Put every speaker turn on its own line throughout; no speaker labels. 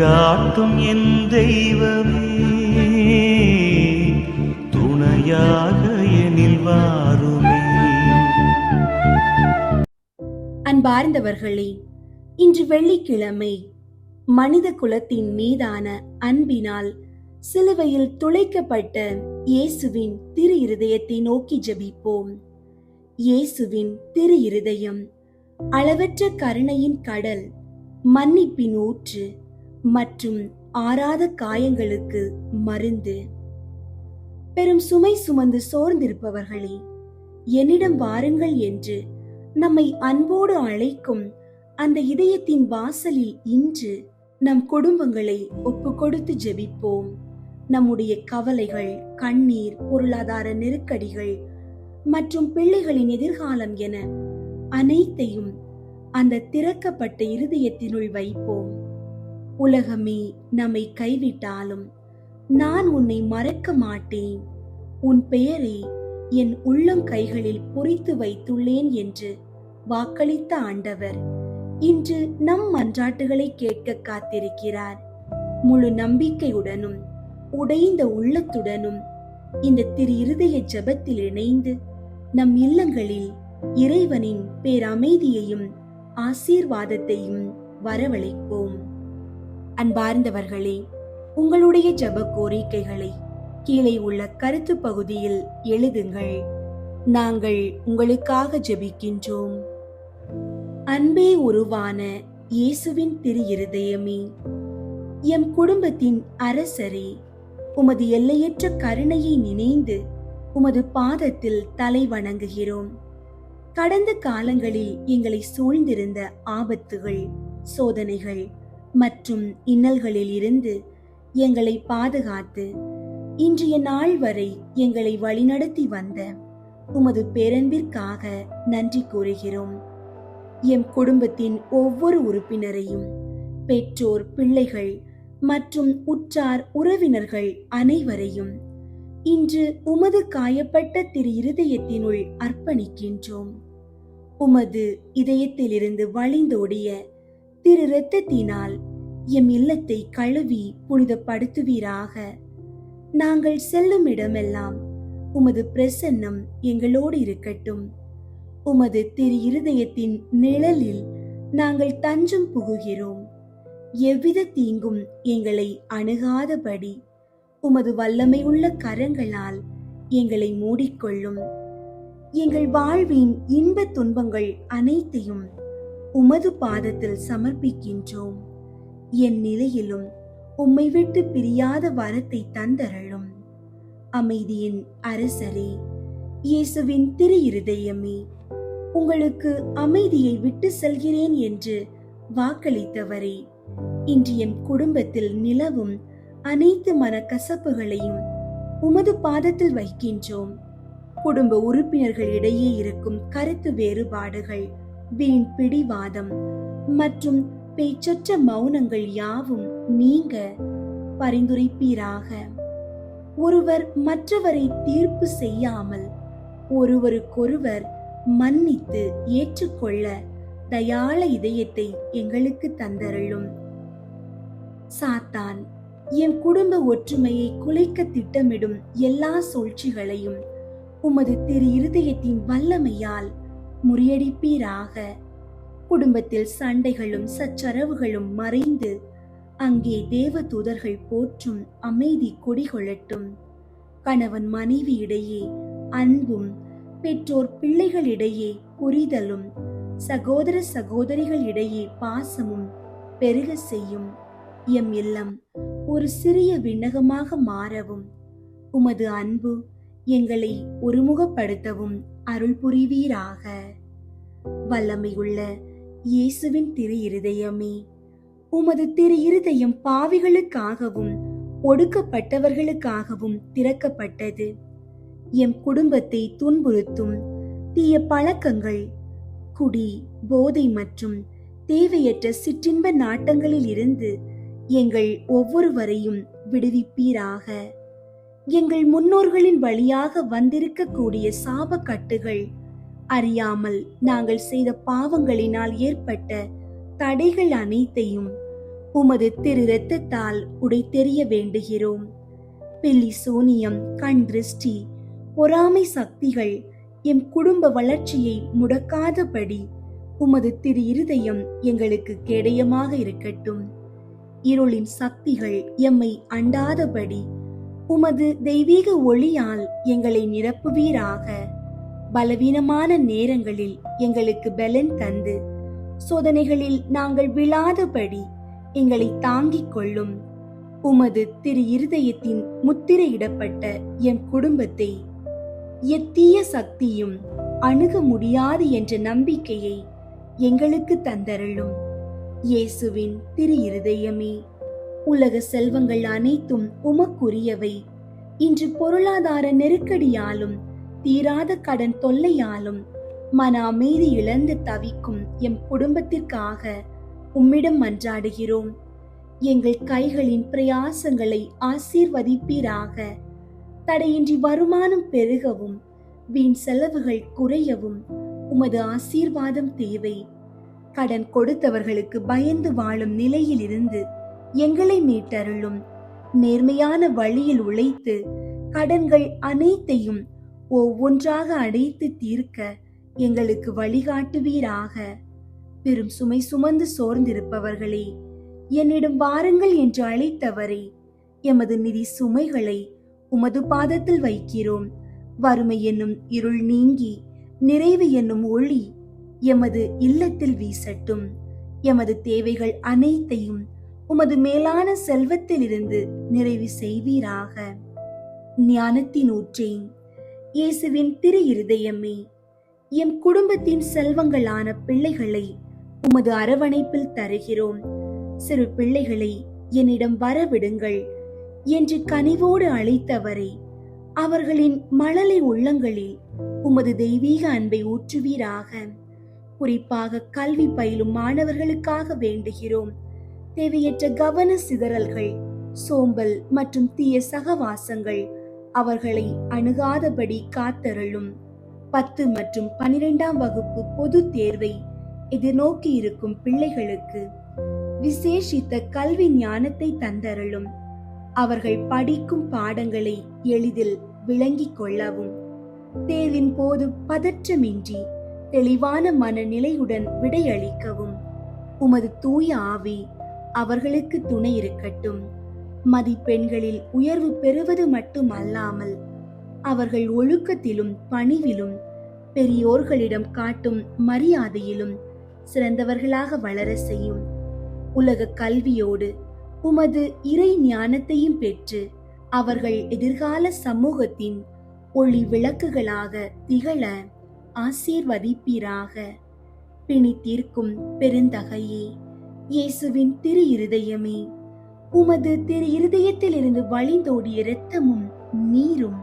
வழிகாட்டும் என் தெய்வமே, துணையாக எனில் வாருமே.
அன்பார்ந்தவர்களே, இன்று வெள்ளிக்கிழமை மனித குலத்தின் மீதான அன்பினால் சிலுவையில் துளைக்கப்பட்ட இயேசுவின் திரு இருதயத்தை நோக்கி ஜெபிப்போம். இயேசுவின் திரு இருதயம் அளவற்ற கருணையின் கடல், மன்னிப்பின் ஊற்று மற்றும் ஆறாத காயங்களுக்கு மருந்து. பெரும் சுமை சுமந்து சோர்ந்திருப்பவர்களே, என்னிடம் வாருங்கள் என்று நம்மை அன்போடு அழைக்கும் அந்த இதயத்தின் வாசலில் இன்று நம் குடும்பங்களை ஒப்பு கொடுத்து ஜெபிப்போம். நம்முடைய கவலைகள், கண்ணீர், பொருளாதார நெருக்கடிகள் மற்றும் பிள்ளைகளின் எதிர்காலம் என அனைத்தையும் அந்த திறக்கப்பட்ட இருதயத்தினுள் வைப்போம். உலகமே நம்மை கைவிட்டாலும் நான் உன்னை மறக்க மாட்டேன், உன் பெயரை என் உள்ளங்கைகளில் பொறித்து வைத்துள்ளேன் என்று வாக்களித்த ஆண்டவர் இன்று நம் மன்றாட்டுகளை கேட்க காத்திருக்கிறார். முழு நம்பிக்கையுடனும் உடைந்த உள்ளத்துடனும் இந்த திரு இருதய ஜெபத்தில் இணைந்து நம் இல்லங்களில் இறைவனின் பேரமைதியையும் ஆசீர்வாதத்தையும் வரவழைப்போம். அன்பார்ந்தவர்களே, உங்களுடைய ஜெப கோரிக்கைகளை கீழே உள்ள கருத்து பகுதியில் எழுதுங்கள். நாங்கள் உங்களுக்காக ஜெபிக்கின்றோம். அன்பே உருவான இயேசுவின் திரு இருதயமே, எம் குடும்பத்தின் அரசரே, உமது எல்லையற்ற கருணையை நினைந்து உமது பாதத்தில் தலை வணங்குகிறோம். கடந்த காலங்களில் எங்களை சூழ்ந்திருந்த ஆபத்துகள், சோதனைகள் மற்றும் இன்னல்களில் இருந்து எங்களை பாதுகாத்து இன்றைய நாள் வரை எங்களை வழிநடத்தி வந்த உமது பேரன்பிற்காக நன்றி கூறுகிறோம். எம் குடும்பத்தின் ஒவ்வொரு உறுப்பினரையும், பெற்றோர், பிள்ளைகள் மற்றும் உற்றார் உறவினர்கள் அனைவரையும் இன்று உமது காயப்பட்ட திரு இருதயத்தினுள் அர்ப்பணிக்கின்றோம். உமது இதயத்திலிருந்து வழிந்தோடிய திரு இரத்தத்தினால் எம் இல்லத்தை கழுவி புனிதப்படுத்துவீராக. நாங்கள் செல்லும் இடமெல்லாம் உமது பிரசன்னம் எங்களோடு இருக்கட்டும். உமது திரு இருதயத்தின் நிழலில் நாங்கள் தஞ்சம் புகுகிறோம். எவ்வித தீங்கும் எங்களை அணுகாதபடி உமது வல்லமை உள்ள கரங்களால் எங்களை மூடிக்கொள்ளும். எங்கள் வாழ்வின் இன்ப துன்பங்கள் அனைத்தையும் உமது பாதத்தில் சமர்ப்பிக்கின்றோம். என் நிலையிலும் உம்மை விட்டு பிரியாத வரத்தை தந்தருளும். அமைதியின் அரசரே, இயேசுவின் திரு இருதயமே, உங்களுக்கு அமைதியை விட்டு செல்கிறேன் என்று வாக்களித்தவரே, இன்று என் குடும்பத்தில் நிலவும் அனைத்து மனக்கசப்புகளையும் உமது பாதத்தில் வைக்கின்றோம். குடும்ப உறுப்பினர்களிடையே இருக்கும் கருத்து வேறுபாடுகள், வீண் பிடிவாதம் மற்றும் பேச்சற்ற மௌனங்கள் யாவும் நீங்க பரிந்துரைப்பீராக. ஒருவர் மற்றவரை தீர்ப்பு செய்யாமல் ஒருவருக்கொருவர் மன்னித்து ஏற்றுக்கொள்ள தயாள இதயத்தை எங்களுக்கு தந்தருளும். சாத்தான் என் குடும்ப ஒற்றுமையை குலைக்க திட்டமிடும் எல்லா சூழ்ச்சிகளையும் உமது திரு இருதயத்தின் வல்லமையால் முறியடிப்பீராக. குடும்பத்தில் சண்டைகளும் சச்சரவுகளும் மறைந்து அங்கே தேவ தூதர்கள் போற்றும் அமைதி குடிகொள்ளட்டும். கணவன் மனைவி இடையே அன்பும், பெற்றோர் பிள்ளைகளிடையே புரிதலும், சகோதர சகோதரிகள் இடையே பாசமும் பெருக செய்யும். எம் இல்லம் ஒரு சிறிய விண்ணகமாக மாறவும் உமது அன்பு எங்களை ஒருமுகப்படுத்தவும் அருள் புரிவீராக. வல்லமையுள்ள இயேசுவின் திரு இருதயமே, உமது திரு இருதயம் பாவிகளுக்காகவும் ஒடுக்கப்பட்டவர்களுக்காகவும் திறக்கப்பட்டது. எம் குடும்பத்தை துன்புறுத்தும் தீய பழக்கங்கள், குடி, போதை மற்றும் தேவையற்ற சிற்றின்ப நாட்டங்களில் இருந்து எங்கள் ஒவ்வொருவரையும் விடுவிப்பீராக. எங்கள் முன்னோர்களின் வழியாக வந்திருக்கக்கூடிய சாப கட்டுகள், அறியாமல் நாங்கள் செய்த பாவங்களினால் ஏற்பட்ட தடைகள் அனைத்தையும் உமது திரு இரத்தத்தால் உடைத்தெறிய வேண்டுகிறோம். பில்லி சூனியம், கண் திருஷ்டி, பொறாமை சக்திகள் எம் குடும்ப வளர்ச்சியை முடக்காதபடி உமது திரு இருதயம் எங்களுக்கு கேடயமாக இருக்கட்டும். இருளின் சக்திகள் எம்மை அண்டாதபடி உமது தெய்வீக ஒளியால் எங்களை நிரப்புவீராக. பலவீனமான நேரங்களில் எங்களுக்கு பலன் தந்து சோதனைகளில் நாங்கள் விழாதபடி எங்களை தாங்கிக் கொள்ளும். உமது திரு இருதயத்தின் முத்திரையிடப்பட்ட எம் குடும்பத்தை எத்தீய சக்தியும் அணுக முடியாது என்ற நம்பிக்கையை எங்களுக்கு தந்தருளும். இயேசுவின் திரு இருதயமே, உலக செல்வங்கள் அனைத்தும் உமக்குரியவை. இன்று பொருளாதார நெருக்கடியாலும் தீராத கடன் தொல்லையாலும் மன அமைதி இழந்து தவிக்கும் எம் குடும்பத்திற்காக உம்மிடம் மன்றாடுகிறோம். எங்கள் கைகளின் பிரயாசங்களை ஆசீர்வதிப்பீராக. தடையின்றி வருமானம் பெருகவும் வீண் செலவுகள் குறையவும் உமது ஆசீர்வாதம் தேவை. கடன் கொடுத்தவர்களுக்கு பயந்து வாழும் நிலையில் இருந்து எங்களை மீட்டருளும். நேர்மையான வழியில் உழைத்து கடன்கள் அனைத்தையும் ஒவ்வொன்றாக அடைத்து தீர்க்க எங்களுக்கு வழிகாட்டுவீராக. பெரும் சுமை சுமந்து சோர்ந்திருப்பவர்களே, என்னிடம் வாருங்கள் என்று அழைத்தவரே, எமது நிதி சுமைகளை உமது பாதத்தில் வைக்கிறோம். வறுமை என்னும் இருள் நீங்கி நிறைவு என்னும் ஒளி எமது இல்லத்தில் வீசட்டும். எமது தேவைகள் அனைத்தையும் உமது மேலான செல்வத்திலிருந்து நிறைவு செய்வீராக. ஞானத்தின் ஊற்றே, இயேசுவின் திரு இருதயமே, எம் குடும்பத்தின் செல்வங்களான பிள்ளைகளை உமது அரவணைப்பில் தருகிறோம். சிறு பிள்ளைகளை என்னிடம் வரவிடுங்கள் என்று கனிவோடு அழைத்தவரை, அவர்களின் மழலை உள்ளங்களில் உமது தெய்வீக அன்பை ஊற்றுவீராக. குறிப்பாக கல்வி பயிலும் மாணவர்களுக்காக வேண்டுகிறோம். தேவையற்ற கவன சிதறல்கள், சோம்பல் மற்றும் தீய சகவாசங்கள் அவர்களை அணுகாதபடி காத்தருளும். 10 மற்றும் 12ஆம் வகுப்பு பொது தேர்வை எதிர்நோக்கி இருக்கும் பிள்ளைகளுக்கு விசேஷித்த கல்வி ஞானத்தை தந்தருளும். அவர்கள் படிக்கும் பாடங்களை எளிதில் விளங்கிக் கொள்ளவும், தேர்வின் போது பதற்றமின்றி தெளிவான மனநிலையுடன் விடையளிக்கவும் உமது தூய ஆவி அவர்களுக்கு துணை இருக்கட்டும். மதிப்பெண்களில் உயர்வு பெறுவது மட்டுமல்லாமல் அவர்கள் ஒழுக்கத்திலும் பணிவிலும் பெரியோர்களிடம் காட்டும் மரியாதையிலும் சிறந்தவர்களாக வளர செய்யும். உலக கல்வியோடு உமது இறை ஞானத்தையும் பெற்று அவர்கள் எதிர்கால சமூகத்தின் ஒளி விளக்குகளாக திகழ ஆசீர்வதிப்பீராக. பிணி தீர்க்கும் பெருந்தகையே, இயேசுவின் திரு இருதயமே, உமது திரு இருதயத்திலிருந்து வழிந்தோடிய இரத்தமும் நீரும்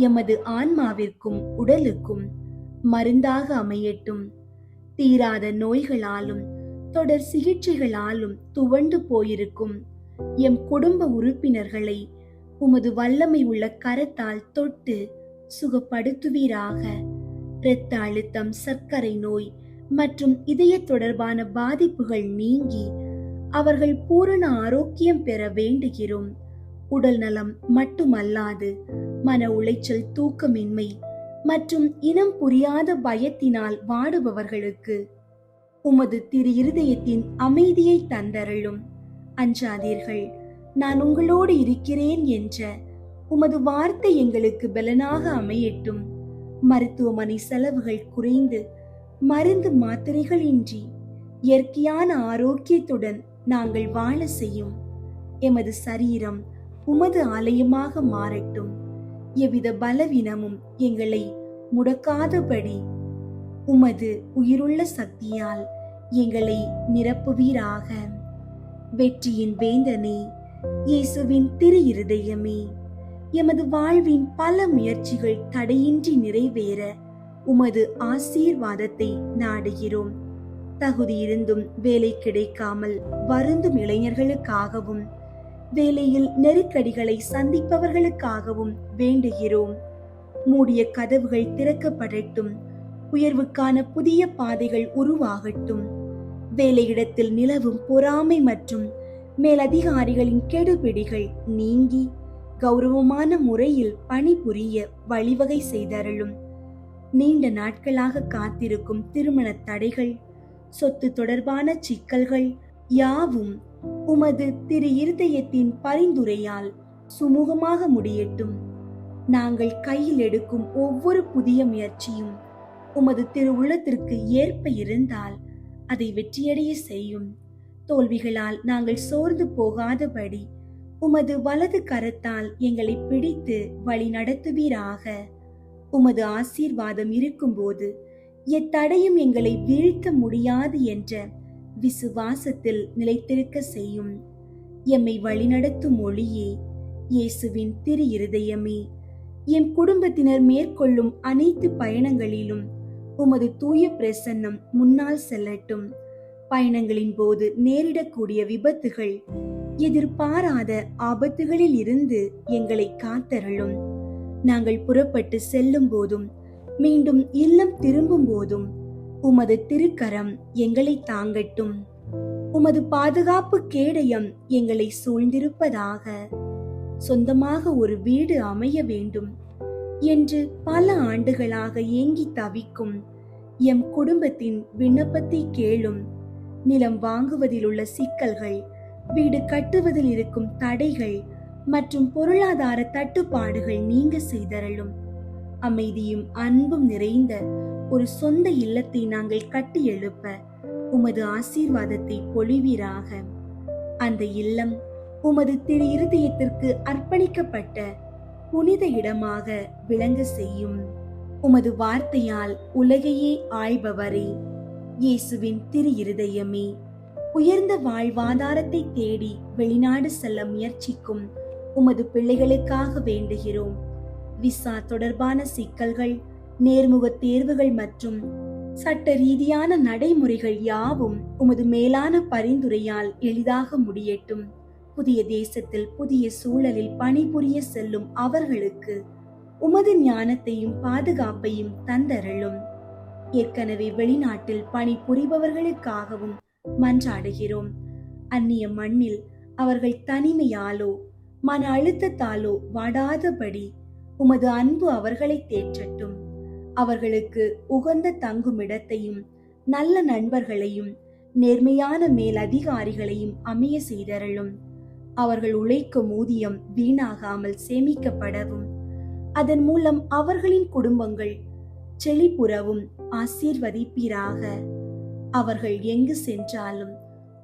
எமது ஆன்மாவிற்கும் உடலுக்கும் மருந்தாக அமையட்டும். தீராத நோய்களாலும் தொடர் சிகிச்சைகளாலும் துவண்டு போயிருக்கும் எம் குடும்ப உறுப்பினர்களை உமது வல்லமை உள்ள கரத்தால் தொட்டு சுகப்படுத்துவீராக. இரத்த அழுத்தம், சர்க்கரை நோய் மற்றும் இதய தொடர்பான பாதிப்புகள் நீங்கி அவர்கள் பூரண ஆரோக்கியம் பெற வேண்டுகிறோம். உடல் நலம் மட்டுமல்லாது மன உளைச்சல், தூக்கமின்மை மற்றும் இனம் புரியாத பயத்தினால் வாடுபவர்களுக்கு உமது திரு இருதயத்தின் அமைதியை தந்தருளும். அஞ்சாதீர்கள், நான் உங்களோடு இருக்கிறேன் என்ற உமது வார்த்தை எங்களுக்கு பலனாக அமையட்டும். மருத்துவமனை செலவுகள் குறைந்து மருந்து மாத்திரைகள் இன்றி இயற்கையான ஆரோக்கியத்துடன் நாங்கள் வாழ செய்யும். எமது சரீரம் உமது ஆலயமாக மாறட்டும். எவ்வித பலவீனமும் எங்களை முடக்காதபடி உமது உயிருள்ள சக்தியால் எங்களை நிரப்புவீராக. வெற்றியின் வேந்தனே, இயேசுவின் திரு இருதயமே, எமது வாழ்வின் பல முயற்சிகள் தடையின்றி நிறைவேற உமது ஆசீர்வாதத்தை நாடுகிறோம். தகுதியிருந்தும் வேலை கிடைக்காமல் வருந்தும் இளைஞர்களுக்காகவும் வேலையில் நெருக்கடிகளை சந்திப்பவர்களுக்காகவும் வேண்டுகிறோம். மூடிய கதவுகள் திறக்கப்படட்டும். உயர்வுக்கான புதிய பாதைகள் உருவாகட்டும். வேலையிடத்தில் நிலவும் பொறாமை மற்றும் மேலதிகாரிகளின் கெடுபிடிகள் நீங்கி கௌரவமான முறையில் பணிபுரிய வழிவகை செய்தருளும். நீண்ட நாட்களாக காத்திருக்கும் திருமண தடைகள், சொத்து தொடர்பான சிக்கல்கள் யாவும் உமது திரு இருதயத்தின் பரிந்துரையால் சுமூகமாக முடியட்டும். நாங்கள் கையில் எடுக்கும் ஒவ்வொரு புதிய முயற்சியும் உமது திரு உள்ளத்திற்கு ஏற்ப இருந்தால் அதை வெற்றியடைய செய்யும். தோல்விகளால் நாங்கள் சோர்ந்து போகாதபடி உமது வலது கரத்தால் எங்களை பிடித்து வழி நடத்துவீராக. உமது ஆசீர்வாதம் இருக்கும்போது எத்தடையும் எங்களை வீழ்த்த முடியாது என்ற விசுவாசத்தில் நிலைத்திருக்க செய்யும். எம்மை வழிநடத்தும் ஒளியே, இயேசுவின் திரு இருதயமே, எம் குடும்பத்தினர் மேற்கொள்ளும் அனைத்து பயணங்களிலும் உமது தூய பிரசன்னம் முன்னால் செல்லட்டும். பயணங்களின் போது நேரிடக்கூடிய விபத்துகள், எதிர்பாராத ஆபத்துகளில் இருந்து எங்களை காத்தருளும். நாங்கள் புறப்பட்டு செல்லும் போதும் மீண்டும் இல்லம் திரும்பும் போதும் உமது திருக்கரம் எங்களை தாங்கட்டும். உமது பாதுகாப்பு கேடயம் எங்களை சூழ்ந்திருப்பதாக. சொந்தமாக ஒரு வீடு அமைய வேண்டும் என்று பல ஆண்டுகளாக ஏங்கி தவிக்கும் எம் குடும்பத்தின் விண்ணப்பத்தை கேளும். நிலம் வாங்குவதில் உள்ள சிக்கல்கள், வீடு கட்டுவதில் இருக்கும் தடைகள் மற்றும் பொருளாதார தட்டுப்பாடுகள் நீங்க செய்தருளும். அமைதியும் அன்பும் நிறைந்த ஒரு சொந்த இல்லத்தை நாங்கள் கட்டி எழுப்ப உமது ஆசீர்வாதத்தை பொழிவீராக. அந்த இல்லம் உமது திரு இருதயத்திற்கு அர்ப்பணிக்கப்பட்ட புனித இடமாக விளங்க செய்யும். உமது வார்த்தையால் உலகையே ஆள்பவரே, இயேசுவின் திரு இருதயமே, உயர்ந்த வாழ்வாதாரத்தை தேடி வெளிநாடு செல்ல முயற்சிக்கும் உமது பிள்ளைகளுக்காக வேண்டுகிறோம். விசா தொடர்பான சிக்கல்கள், நேர்முக தேர்வுகள் மற்றும் சட்ட ரீதியான நடைமுறைகள் யாவும் உமது மேலான பரிந்துரையால் எளிதாக முடியட்டும். புதிய தேசத்தில் புதிய சூழலில் பணிபுரிய செல்லும் அவர்களுக்கு உமது ஞானத்தையும் பாதுகாப்பையும் தந்தருளும். ஏற்கனவே வெளிநாட்டில் பணிபுரிபவர்களுக்காகவும் மன்றாடுகிறோம். அந்நிய மண்ணில் அவர்கள் தனிமையாலோ மன அழுத்தத்தாலோ வாடாதபடி உமது அன்பு அவர்களை தேற்றட்டும். அவர்களுக்கு உகந்த தங்குமிடத்தையும் நல்ல நண்பர்களையும் நேர்மையான மேல் அதிகாரிகளையும் அமைய செய்தருளும். அவர்கள் உழைக்கும் ஊதியம் வீணாகாமல் சேமிக்கப்படவும், அதன் மூலம் அவர்களின் குடும்பங்கள் செழிப்புறவும் ஆசீர்வதிப்பீராக. அவர்கள் எங்கு சென்றாலும்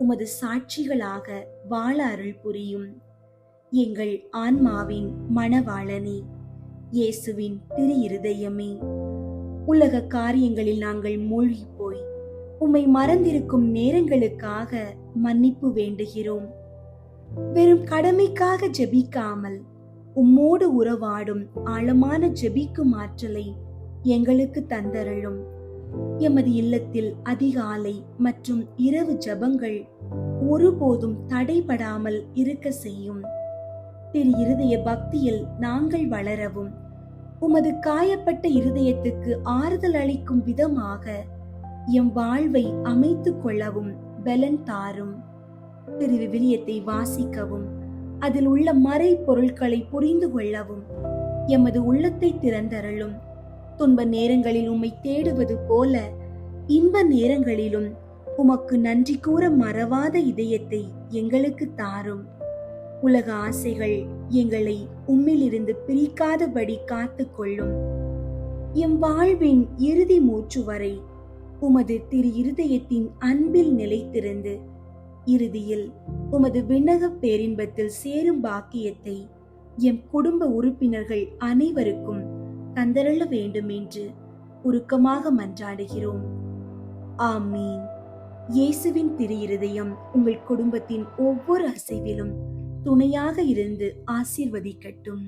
உமது சாட்சிகளாக வாழ அருள் புரியும். எங்கள் ஆன்மாவின் மணவாளனே, இயேசுவின் திரு இருதயமே, உலக காரியங்களில் நாங்கள் மூழ்கி போய் உம்மை மறந்திருக்கும் நேரங்களுக்காக மன்னிப்பு வேண்டுகிறோம். வெறும் கடமைக்காக ஜெபிக்காமல் உம்மோடு உறவாடும் ஆழமான ஜெபிக்கும் ஆற்றலை எங்களுக்கு தந்தருளும். எமது இல்லத்தில் அதிகாலை மற்றும் இரவு ஜெபங்கள் ஒருபோதும் தடைபடாமல் இருக்க செய்யும். திரு இருதய பக்தியில் நாங்கள் வளரவும், உமது காயப்பட்ட இருதயத்துக்கு ஆறுதல் அளிக்கும் விதமாக எம் வாழ்வை அமைத்துக் கொள்ளவும் பலன் தாரும். திரு விவிலியத்தை வாசிக்கவும், அதில் உள்ள மறை பொருட்களை புரிந்து கொள்ளவும் எமது உள்ளத்தை திறந்தருளும். துன்ப நேரங்களில் உம்மை தேடுவது போல இன்ப நேரங்களிலும் உமக்கு நன்றி கூற மறவாத இதயத்தை எங்களுக்கு தாரும். உலக ஆசைகள் எங்களை உம்மிலிருந்து பிரிக்காதபடி காத்து கொள்ளும். எம் வாழ்வின் இறுதி மூச்சு வரை உமது திரு இருதயத்தின் அன்பில் நிலைத்திருந்து இறுதியில் உமது விண்ணக பேரின்பத்தில் சேரும் பாக்கியத்தை எம் குடும்ப உறுப்பினர்கள் அனைவருக்கும் தந்தருள வேண்டும் என்று உருக்கமாக மன்றாடுகிறோம். ஆமீன். இயேசுவின் திரு இருதயம் உங்கள் குடும்பத்தின் ஒவ்வொரு அசைவிலும் துணையாக இருந்து ஆசீர்வதிக்கட்டும்.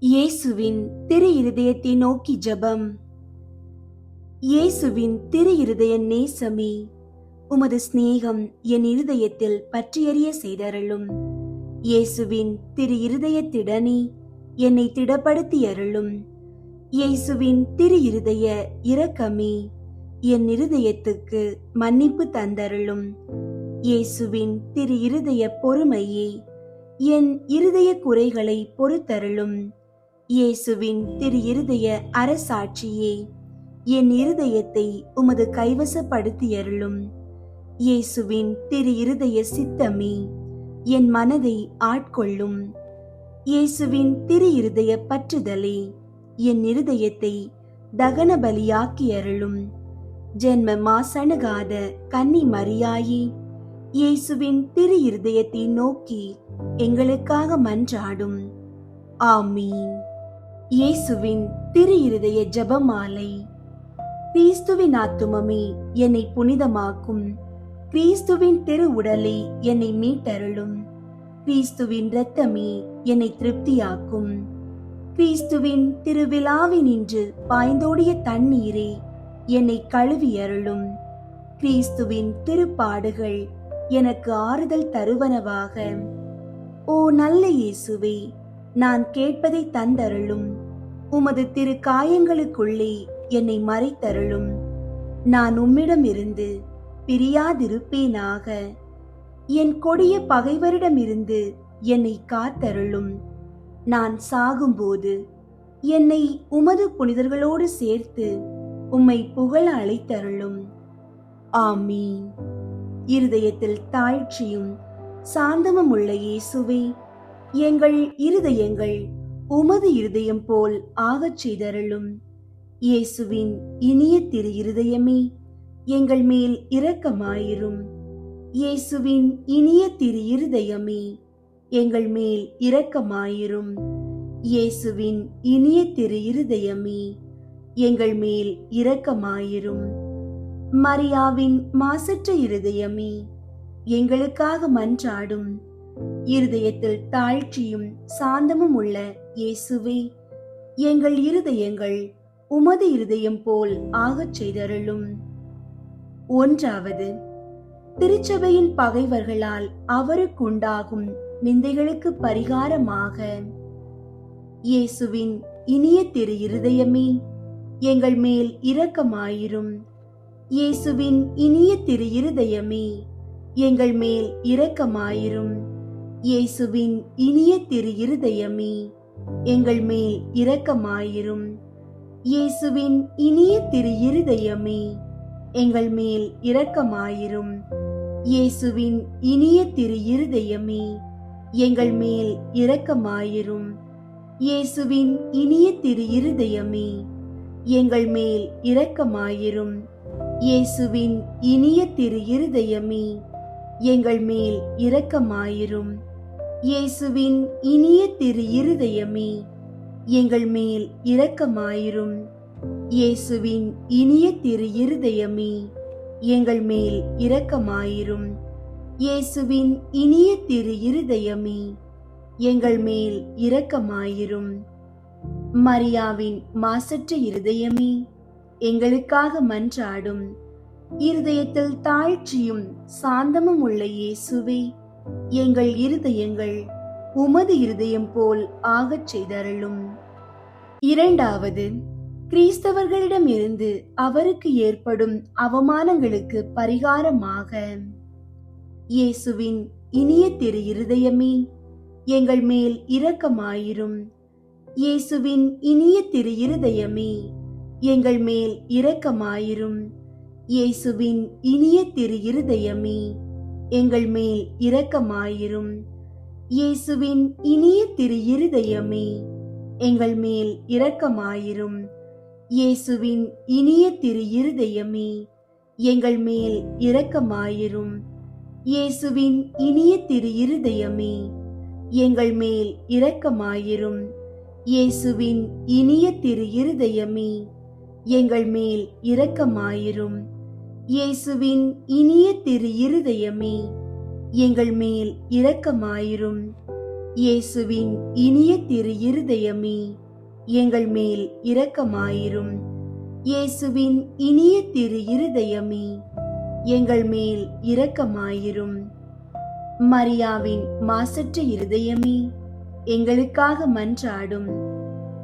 இயேசுவின் திரு இருதயத்தை நோக்கி ஜெபம். இயேசுவின் திரு இருதய நேசமே, உமது சிநேகம் என் இருதயத்தில் பற்றியறிய செய்தருளும். இயேசுவின் திரு இருதயத்திடனே என்னை திடப்படுத்தி அருளும். இயேசுவின் திரு இருதய இரக்கமே, என் இருதயத்துக்கு மன்னிப்பு தந்தருளும். இயேசுவின் திரு இருதய பொறுமையே, என் இருதய குறைகளை பொறுத்தருளும். இயேசுவின் திரு இருதய அரசாட்சியே, என் இருதயத்தை உமது கைவசப்படுத்தியருளும். இயேசுவின் திரு இருதய சித்தமே, என் மனதை ஆட்கொள்ளும். இயேசுவின் திரு இருதய பற்றுதலே, என் இருதயத்தை தகன பலியாக்கியருளும். ஜென்ம மாசணுகாத கன்னி மரியாயே, இயேசுவின் திரு இருதயத்தை நோக்கி எங்களுக்காக மன்றாடும். ஆமீன். இயேசுவின் திரு இருதய ஜெபமாலை. கிறிஸ்துவின் ஆத்துமமே என்னை புனிதமாக்கும். கிறிஸ்துவின் திரு உடலே என்னை மீட்டருளும். கிறிஸ்துவின் இரத்தமே என்னை திருப்தியாக்கும். கிறிஸ்துவின் திருவிழாவினின்று பாய்ந்தோடிய தண்ணீரே என்னை கழுவியருளும். கிறிஸ்துவின் திருப்பாடுகள் எனக்கு ஆறுதல் தருவனவாக. ஓ நல்ல இயேசுவே, நான் கேட்பதை தந்தருளும். உமது திரு காயங்களுக்குள்ளே என்னை மறைத்தருளும். நான் உம்மிடமிருந்து பிரியாதிருப்பேனாக. என் கொடிய பகைவரிடமிருந்து என்னை காத்தருளும். நான் சாகும்போது என்னை உமது புனிதர்களோடு சேர்த்து உம்மை புகழ அழைத்தருளும். ஆமீன். இருதயத்தில் தாழ்ச்சியும் சாந்தமும் உள்ள இயேசுவே, எங்கள் இருதயங்கள் உமது இருதயம் போல் ஆகச் செய்தருளும். இயேசுவின் இனிய திரு இருதயமே, எங்கள் மேல் இரக்கமாயிரும். இயேசுவின் இனிய திரு இருதயமே, எங்கள் மேல் இரக்கமாயிரும். இயேசுவின் இனிய திரு இருதயமே, எங்கள் மேல் இரக்கமாயிரும். மரியாவின் மாசற்ற இருதயமே, எங்களுக்காக மன்றாடும். இருதயத்தில் தாழ்ச்சியும் சாந்தமும் உள்ள இயேசுவே, எங்கள் இருதயங்கள் உமது இருதயம் போல் ஆகச் செய்தருளும். ஒன்றாவது, திருச்சபையின் பகைவர்களால் அவருக்குண்டாகும் நிந்தைகளுக்கு பரிகாரமாக. இயேசுவின் இனிய திரு இருதயமே, எங்கள் மேல் இரக்கமாயிரும். இயேசுவின் இனிய திரு இருதயமே, எங்கள் மேல் இரக்கமாயிரும். இயேசுவின் இனிய திரு இருதயமே, எங்கள் மேல் இரக்கமாயிரும். இயேசுவின் இனிய திரு இருதயமே, எங்கள் மேல் இரக்கமாயிரும். இயேசுவின் இனிய திரு இருதயமே, எங்கள் மேல் இரக்கமாயிரும். இயேசுவின் இனிய திரு இருதயமே, எங்கள் மேல் இரக்கமாயிரும். இயேசுவின் இனிய திரு இருதயமே, எங்கள் மேல் இரக்கமாயிரும். இயேசுவின் இனிய திரு இருதயமே, எங்கள் மேல் இரக்கமாயிரும். இயேசுவின் இனிய திரு இருதயமே, எங்கள் மேல் இரக்கமாயிரும். இயேசுவின் இனிய திரு இருதயமே, எங்கள் மேல் இரக்கமாயிரும். மரியாவின் மாசற்ற இருதயமே, எங்களுக்காக மன்றாடும். இருதயத்தில் தாழ்ச்சியும் சாந்தமும் உள்ள இயேசுவே, எங்கள் இருதயங்கள் உமது இருதயம் போல் ஆகச் செய்தருளும். இரண்டாவது, கிறிஸ்தவர்களிடமிருந்து அவருக்கு ஏற்படும் அவமானங்களுக்கு பரிகாரமாக. இயேசுவின் இனிய திரு இருதயமே, எங்கள் மேல் இரக்கமாயிரும். இயேசுவின் இனிய திரு இருதயமே, எங்கள் மேல் இரக்கமாயிரும். இயேசுவின் இனிய திரு இருதயமே, எங்கள் மேல் இரக்கமாயிரும். இயேசுவின் இனிய திரு இருதயமே, எங்கள் மேல் இரக்கமாயிரும். இயேசுவின் இனிய திரு இருதயமே, எங்கள் மேல் இரக்கமாயிரும். இயேசுவின் இனிய திரு இருதயமே, எங்கள் மேல் இரக்கமாயிரும். இயேசுவின் இனிய திரு இருதயமே, எங்கள் மேல் இரக்கமாயிரும். இயேசுவின் இனிய திரு இருதயமே, எங்கள் மேல் இரக்கமாயிரும். இயேசுவின் இனிய திரு இருதயமே, எங்கள் மேல் இரக்கமாயிரும். இயேசுவின் இனிய திரு இருதயமே, எங்கள் மேல் இரக்கமாயிரும். மரியாவின் மாசற்ற இருதயமே, எங்களுக்காக மன்றாடும்.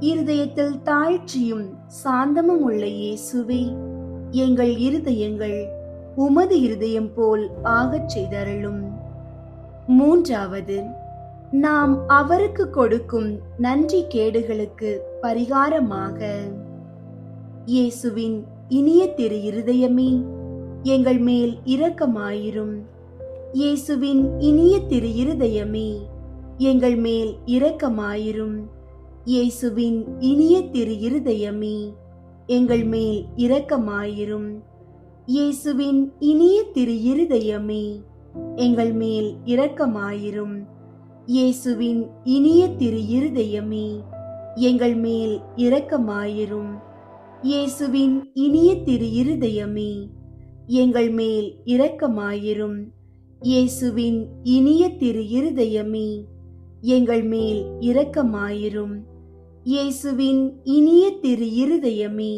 இருதயத்தில் தாழ்ச்சியும் சாந்தமும் உள்ள இயேசுவே, எங்கள் இருதயங்கள் உமது இருதயம் போல் ஆகச் செய்தருளும். மூன்றாவது, நாம் அவருக்கு கொடுக்கும் நன்றி கேடுகளுக்கு பரிகாரமாக, இயேசுவின் இனிய திரு இருதயமே, எங்கள் மேல் இரக்கமாயிரும். இயேசுவின் இனிய திரு இருதயமே, எங்கள் மேல் இரக்கமாயிரும். இயேசுவின் இனிய திரு இருதயமே, எங்கள் மேல் இரக்கமாயிரும். இயேசுவின் இனிய திரு இருதயமே, எங்கள் மேல் இரக்கமாயிரும். இயேசுவின் இனிய திரு இருதயமே, எங்கள் மேல் இரக்கமாயிரும். இயேசுவின் இனிய திரு இருதயமே, எங்கள் மேல் இரக்கமாயிரும். இயேசுவின் இனிய திரு இருதயமே, எங்கள் மேல் இரக்கமாயிரும். இயேசுவின் இனிய திரு இருதயமே,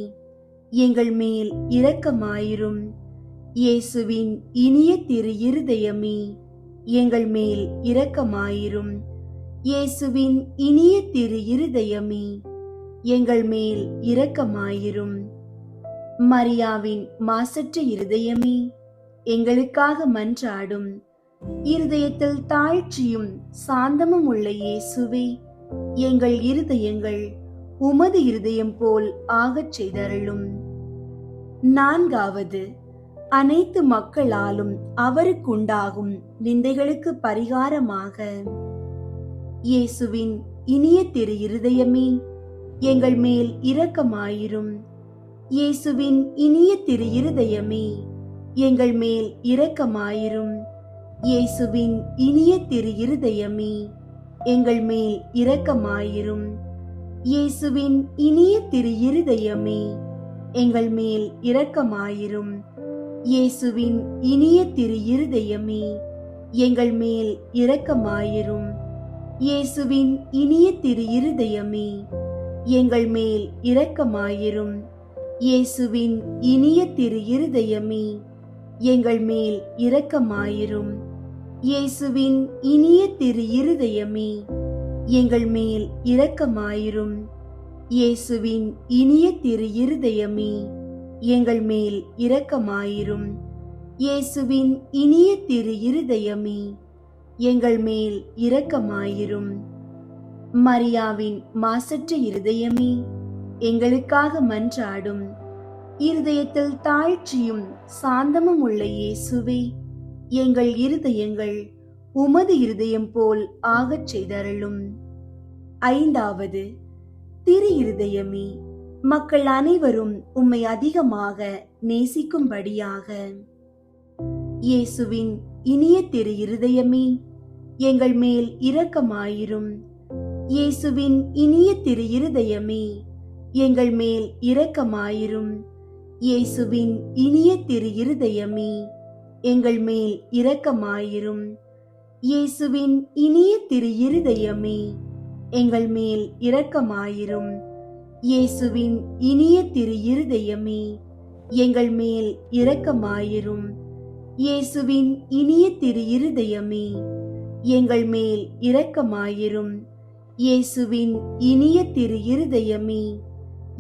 எங்கள் மேல் இரக்கமாயிரும். இயேசுவின் இனிய திரு இருதயமே, எங்கள் மேல் இரக்கமாயிரும். இயேசுவின் இனிய திரு இருதயமே, எங்கள் மேல் இரக்கமாயிரும். மரியாவின் மாசற்ற இருதயமே, எங்களுக்காக மன்றாடும். இருதயத்தில் தாழ்ச்சியும் சாந்தமும் உள்ள இயேசுவே, எங்கள் இருதயங்கள் உமது இருதயம் போல் ஆகச் செய்தருளும். நான்காவது, அனைத்து மக்களாலும் அவருக்குண்டாகும் நிந்தைகளுக்கு பரிகாரமாக, இயேசுவின் இனிய திரு இருதயமே, எங்கள் மேல் இரக்கமாயிரும். இயேசுவின் இனிய திரு இருதயமே, எங்கள் மேல் இரக்கமாயிரும். இயேசுவின் இனிய திரு இருதயமே, எங்கள் மேல் இரக்கமாயிரும். இயேசுவின் இனிய திரு இருதயமே, எங்கள் மேல் இரக்கமாயிரும். இயேசுவின் இனிய திரு இருதயமே, எங்கள் மேல் இரக்கமாயிரும். இயேசுவின் இனிய திரு இருதயமே, எங்கள் மேல் இரக்கமாயிரும். இயேசுவின் இனிய திரு இருதயமே, எங்கள் மேல் இரக்கமாயிரும். இயேசுவின் இனிய திரு இருதயமே, எங்கள் மேல் இரக்கமாயிரும். இயேசுவின் இனிய திரு இருதயமே, எங்கள் மேல் இரக்கமாயிரும். இயேசுவின் இனிய திரு இருதயமே, எங்கள் மேல் இரக்கமாயிரும். மரியாவின் மாசற்ற இருதயமே, எங்களுக்காக மன்றாடும். இருதயத்தில் தாழ்ச்சியும் சாந்தமும் உள்ள இயேசுவே, எங்கள் இருதயங்கள் உமது இருதயம் போல் ஆகச் செய்தருளும். ஐந்தாவது, திரு இருதயமே, மக்கள் அனைவரும் உம்மை அதிகமாக நேசிக்கும்படியாக, இயேசுவின் இனிய திரு இருதயமே, எங்கள் மேல் இரக்கமாயிரும். இயேசுவின் இனிய திரு இருதயமே, எங்கள் மேல் இரக்கமாயிரும். இயேசுவின் இனிய திரு இருதயமே, எங்கள் மேல் இரக்கமாயிரும். இயேசுவின் இனிய திரு இருதயமே, எங்கள் மேல் இரக்கமாயிரும். இயேசுவின் இனிய திரு இருதயமே, எங்கள் மேல் இரக்கமாயிரும். இயேசுவின் இனிய திரு இருதயமே, எங்கள் மேல் இரக்கமாயிரும். இயேசுவின் இனிய திரு இருதயமே,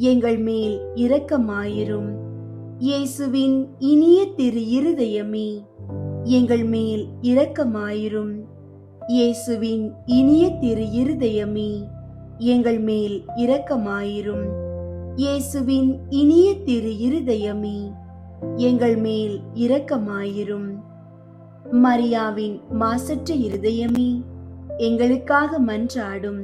எங்கள் மேல் இரக்கமாயிரும். இயேசுவின் இனிய திரு இருதயமே, எங்கள் மேல் இரக்கமாயிரும். இயேசுவின் இனிய திரு இருதயமே, எங்கள் மேல் இரக்கமாயிரும். இயேசுவின் இனிய திரு இருதயமே, எங்கள் மேல் இரக்கமாயிரும். மரியாவின் மாசற்ற இருதயமே, எங்களுக்காக மன்றாடும்.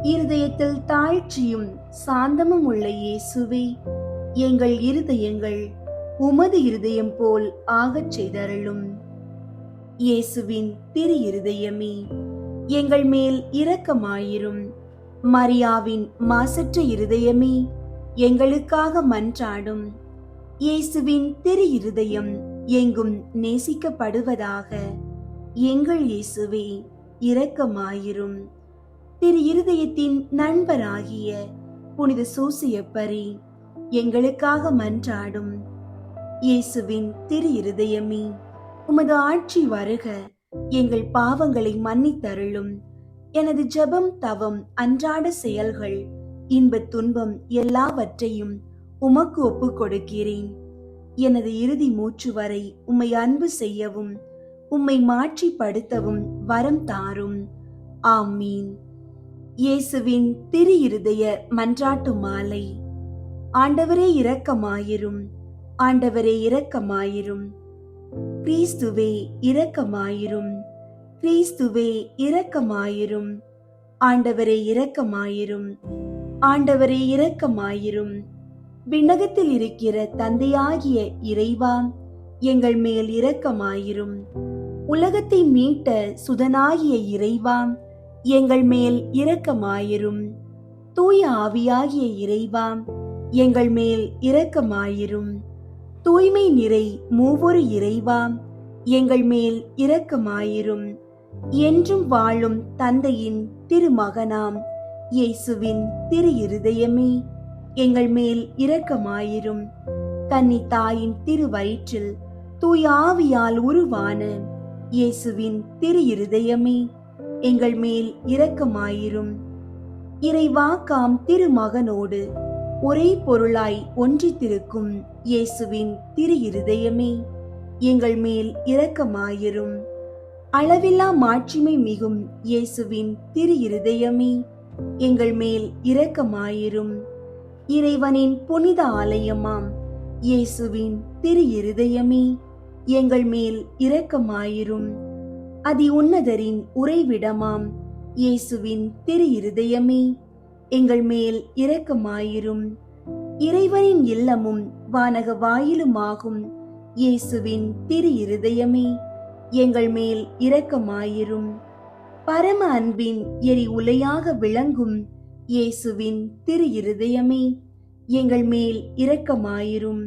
இருதயத்தில் தாழ்ச்சியும் சாந்தமும் உள்ள இயேசுவே, எங்கள் இருதயங்கள் உமது இருதயம் போல் ஆகச் செய்தருளும். இயேசுவின் திரு இருதயமே, எங்கள் மேல் இரக்கமாயிரும். மரியாவின் மாசற்ற இருதயமே, எங்களுக்காக மன்றாடும். இயேசுவின் திரு இருதயம் எங்கும் நேசிக்கப்படுவதாக. எங்கள் இயேசுவே, இரக்கமாயிரும். திரு இருதயத்தின் நண்பராகிய புனித சூசியப்பரே, எங்களுக்காக மன்றாடும். இயேசுவின் திரு இருதயமே, உமது ஆட்சி வருக. எங்கள் பாவங்களை மன்னித்தருளும். எனது ஜெபம், தவம், அன்றாட செயல்கள், இன்பத் துன்பம் எல்லாவற்றையும் உமக்கு ஒப்புக் கொடுக்கிறேன். எனது இறுதி மூச்சு வரை உம்மை அன்பு செய்யவும் உம்மை மாற்றிப்படுத்தவும் வரம் தாரும். ஆமீன். இயேசுவின் திரு இருதய மன்றாட்டு மாலை. ஆண்டவரே இரக்கமாயிரும், ஆண்டவரே இரக்கமாயிரும். கிறிஸ்துவே இரக்கமாயிரும், கிறிஸ்துவே இரக்கமாயிரும். ஆண்டவரே இரக்கமாயிரும், ஆண்டவரே இரக்கமாயிரும். விண்ணகத்தில் இருக்கிற தந்தையாகிய இறைவா, எங்கள் மேல் இரக்கமாயிரும். உலகத்தை மீட்ட சுதனாகிய இறைவா, எங்கள் மேல் இரக்கமாயிரும். தூய ஆவியாகிய இறைவா, எங்கள் மேல் இரக்கமாயிரும். தூய்மை நிறை மூவொரு இறைவா, எங்கள் மேல் இரக்கமாயிரும். என்றும் வாழும் தந்தையின் திருமகனாம் இயேசுவின் திரு இருதயமே, எங்கள் மேல் இரக்கமாயிரும். கன்னி தாயின் திரு வயிற்றில் தூய ஆவியால் உருவான இயேசுவின் திரு இருதயமே, எங்கள் மேல் இரக்கமாயிரும். இறைவாக்காம் திருமகனோடு ஒரே பொருளாய் ஒன்றித்திருக்கும் இயேசுவின் திரு இருதயமே, எங்கள் மேல் இரக்கமாயிரும். அளவில்லா மாட்சிமை மிகும் இயேசுவின் திரு இருதயமே, எங்கள் மேல் இரக்கமாயிரும். இறைவனின் புனித ஆலயமாம் இயேசுவின் திரு இருதயமே, எங்கள் மேல் இரக்கமாயிரும். அதி உன்னதரின் உறைவிடமாம் இயேசுவின் திரு இருதயமே, எங்கள் மேல் இரக்கமாயிரும். இறைவனின் இல்லமும் வானக வாயிலுமாகும் இயேசுவின் திரு இருதயமே, எங்கள் மேல் இரக்கமாயிரும். பரம அன்பின் எரி உலையாக விளங்கும் இயேசுவின் திரு இருதயமே, எங்கள் மேல் இரக்கமாயிரும்.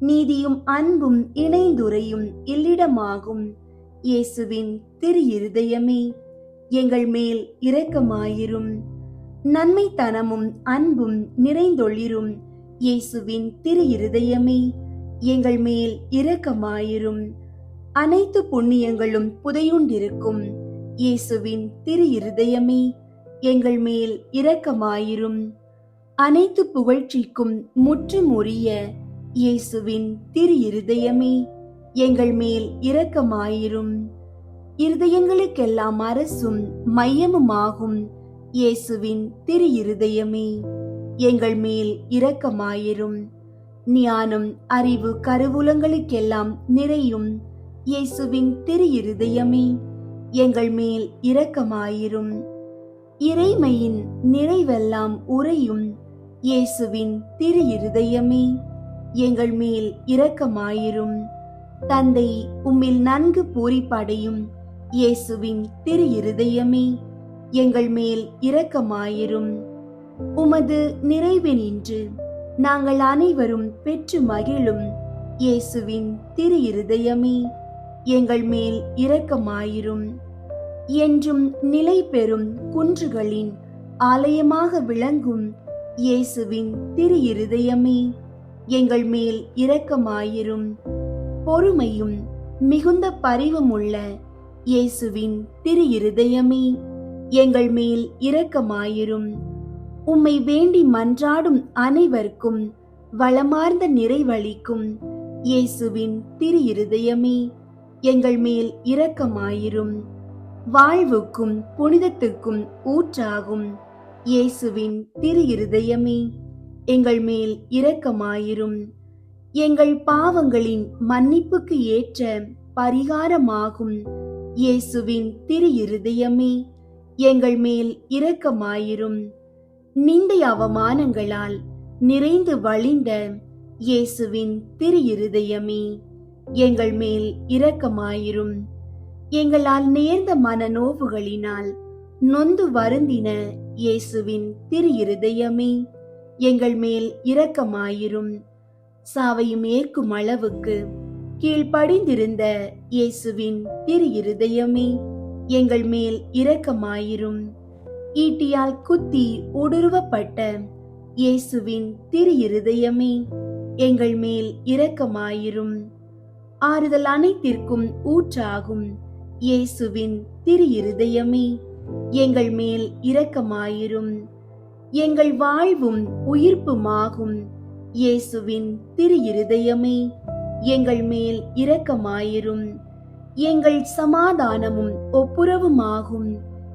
நீதியும் அன்பும் இணைந்துரையும் இல்லிடமாகும் இயேசுவின் திரு இருதயமே, எங்கள் மேல் இரக்கமாயிரும். நன்மைத்தனமும் அன்பும் நிறைந்தொளிரும் இயேசுவின் திரு இருதயமே, எங்கள் மேல் இரக்கமாயிரும். அனைத்து புண்ணியங்களும் புதையுண்டிருக்கும் இயேசுவின் திரு இருதயமே, எங்கள் மேல் இரக்கமாயிரும். அனைத்து புகழ்ச்சிக்கும் முற்றும் உரிய இயேசுவின் திரு இருதயமே, எங்கள் மேல் இரக்கமாயிரும். இருதயங்களுக்கெல்லாம் அரசும் மையமுமாகும் இயேசுவின் திரு இருதயமே, எங்கள் மேல் இரக்கமாயிரும். ஞானம் அறிவு கருவூலங்களுக்கெல்லாம் நிறையும் இயேசுவின் திரு இருதயமே, எங்கள் மேல் இரக்கமாயிரும். இறைமையின் நிறைவெல்லாம் உறையும் இயேசுவின் திரு இருதயமே, எங்கள் மேல் இரக்கமாயிரும். தந்தை உம்மில் நன்கு பூரிப்படையும் இயேசுவின் திரு இருதயமே, எங்கள் மேல் இரக்கமாயிரும். உமது நிறைவினின்று நாங்கள் அனைவரும் பெற்று மகிழும் இயேசுவின் திரு இருதயமே, எங்கள் மேல் இரக்கமாயிரும். என்றும் நிலை பெறும் குன்றுகளின் ஆலயமாக விளங்கும் இயேசுவின் திரு இருதயமே, எங்கள் மேல் இரக்கமாயிரும். பொறுமையும் மிகுந்த பரிவுமுள்ள இயேசுவின் திரு இருதயமே, எங்கள் மேல் இரக்கமாயிரும். உம்மை வேண்டி மன்றாடும் அனைவருக்கும் வளமார்ந்த நிறைவளிக்கும் இயேசுவின் திரு இருதயமே, எங்கள் மேல் இரக்கமாயிரும். வாழ்வுக்கும் புனிதத்துக்கும் ஊற்றாகும் இயேசுவின் திரு இருதயமே, எங்கள் மேல் இரக்கமாயிரும். எங்கள் பாவங்களின் மன்னிப்புக்கு ஏற்ற பரிகாரமாகும் இயேசுவின் திரு இருதயமே, எங்கள் மேல் இரக்கமாயிரும். நிந்தை அவமானங்களால் நிறைந்து வழிந்த இயேசுவின் திரு இருதயமே, எங்கள் மேல் இரக்கமாயிரும். எங்களால் நேர்ந்த மனநோவுகளினால் நொந்து வருந்தின இயேசுவின் திரு இருதயமே, எங்கள் மேல் இரக்கமாயிரும். சாவையும் ஏற்கும் அளவுக்கு கீழ்ப்படிந்திருந்த இயேசுவின் திரு இருதயமே, எங்கள் மேல் இரக்கமாயிரும். ஈட்டியால் குத்தி ஊடுருவப்பட்ட இயேசுவின் திரு இருதயமே, எங்கள் மேல் இரக்கமாயிரும். ஆறுதல் அனைத்திற்கும் ஊற்றாகும் இயேசுவின் திரு இருதயமே, எங்கள் மேல் இரக்கமாயிரும். எங்கள் வாழ்வும் உயிர்ப்புமாகும் இயேசுவின் திரு இருதயமே, எங்கள் மேல் இரக்கமாயிரும். எங்கள் சமாதானமும் ஒப்புரவுமாகும்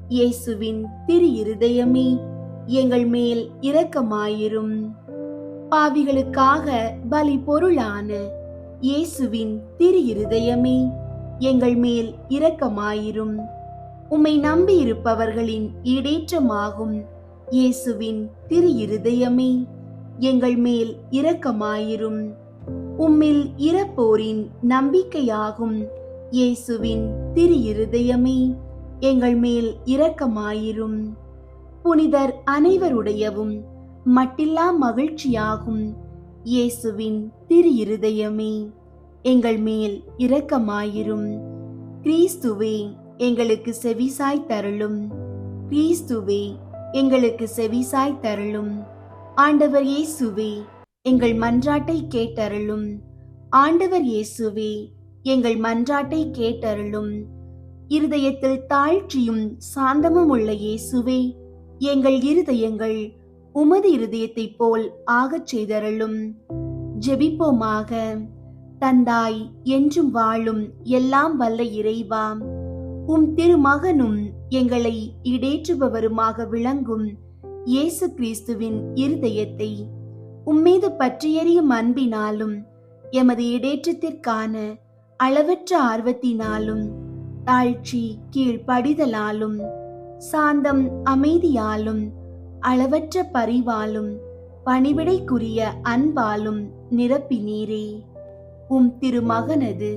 இயேசுவின் திரு இருதயமே, எங்கள் மேல் இரக்கமாயிரும். பாவிகளுக்காக பலி பொருளான இயேசுவின் திரு இருதயமே, எங்கள் மேல் இரக்கமாயிரும். உம்மை நம்பியிருப்பவர்களின் ஈடேற்றமாகும் இயேசுவின் திரு இருதயமே, எங்கள் மேல் இரக்கமாயிரும். உம்மில் இறப்போரின் நம்பிக்கையாகும் இயேசுவின் திரு இருதயமே, எங்கள் மேல் இரக்கமாயிரும். புனிதர் அனைவருடையவும் மட்டில்லா மகிழ்ச்சியாகும் இயேசுவின் திரு இருதயமே, எங்கள் மேல் இரக்கமாயிரும். கிறிஸ்துவே, எங்களுக்கு செவிசாய் தருளும். கிறிஸ்துவே, எங்களுக்கு செவிசாய் தருளும். ஆண்டவர் இயேசுவே, எங்கள் மன்றாட்டை கேட்டருளும். ஆண்டவர் இயேசுவே, எங்கள் மன்றாட்டை கேட்டருளும். இருதயத்தில் தாழ்ச்சியும் சாந்தமும் உள்ள இயேசுவே, எங்கள் இருதயங்கள் உமது இருதயத்தைப் போல் ஆகச் செய்தருளும். ஜெபிப்போமாக. தந்தாய், என்றும் வாழும் எல்லாம் வல்ல இறைவா, உம் திருமகனும் எங்களை இடேற்றுபவருமாக விளங்கும் இயேசு கிறிஸ்துவின் இருதயத்தை உம்மீது பற்றியெறியும் அன்பினாலும் எமது இடேற்றத்திற்கான அளவற்ற ஆர்வத்தினாலும் தாழ்ச்சி கீழ்ப்படிதலாலும் சாந்தம் அமைதியாலும் அளவற்ற பரிவாலும் பணிவிடைக்குரிய அன்பாலும் நிரப்பினீரே. உம் திருமகனது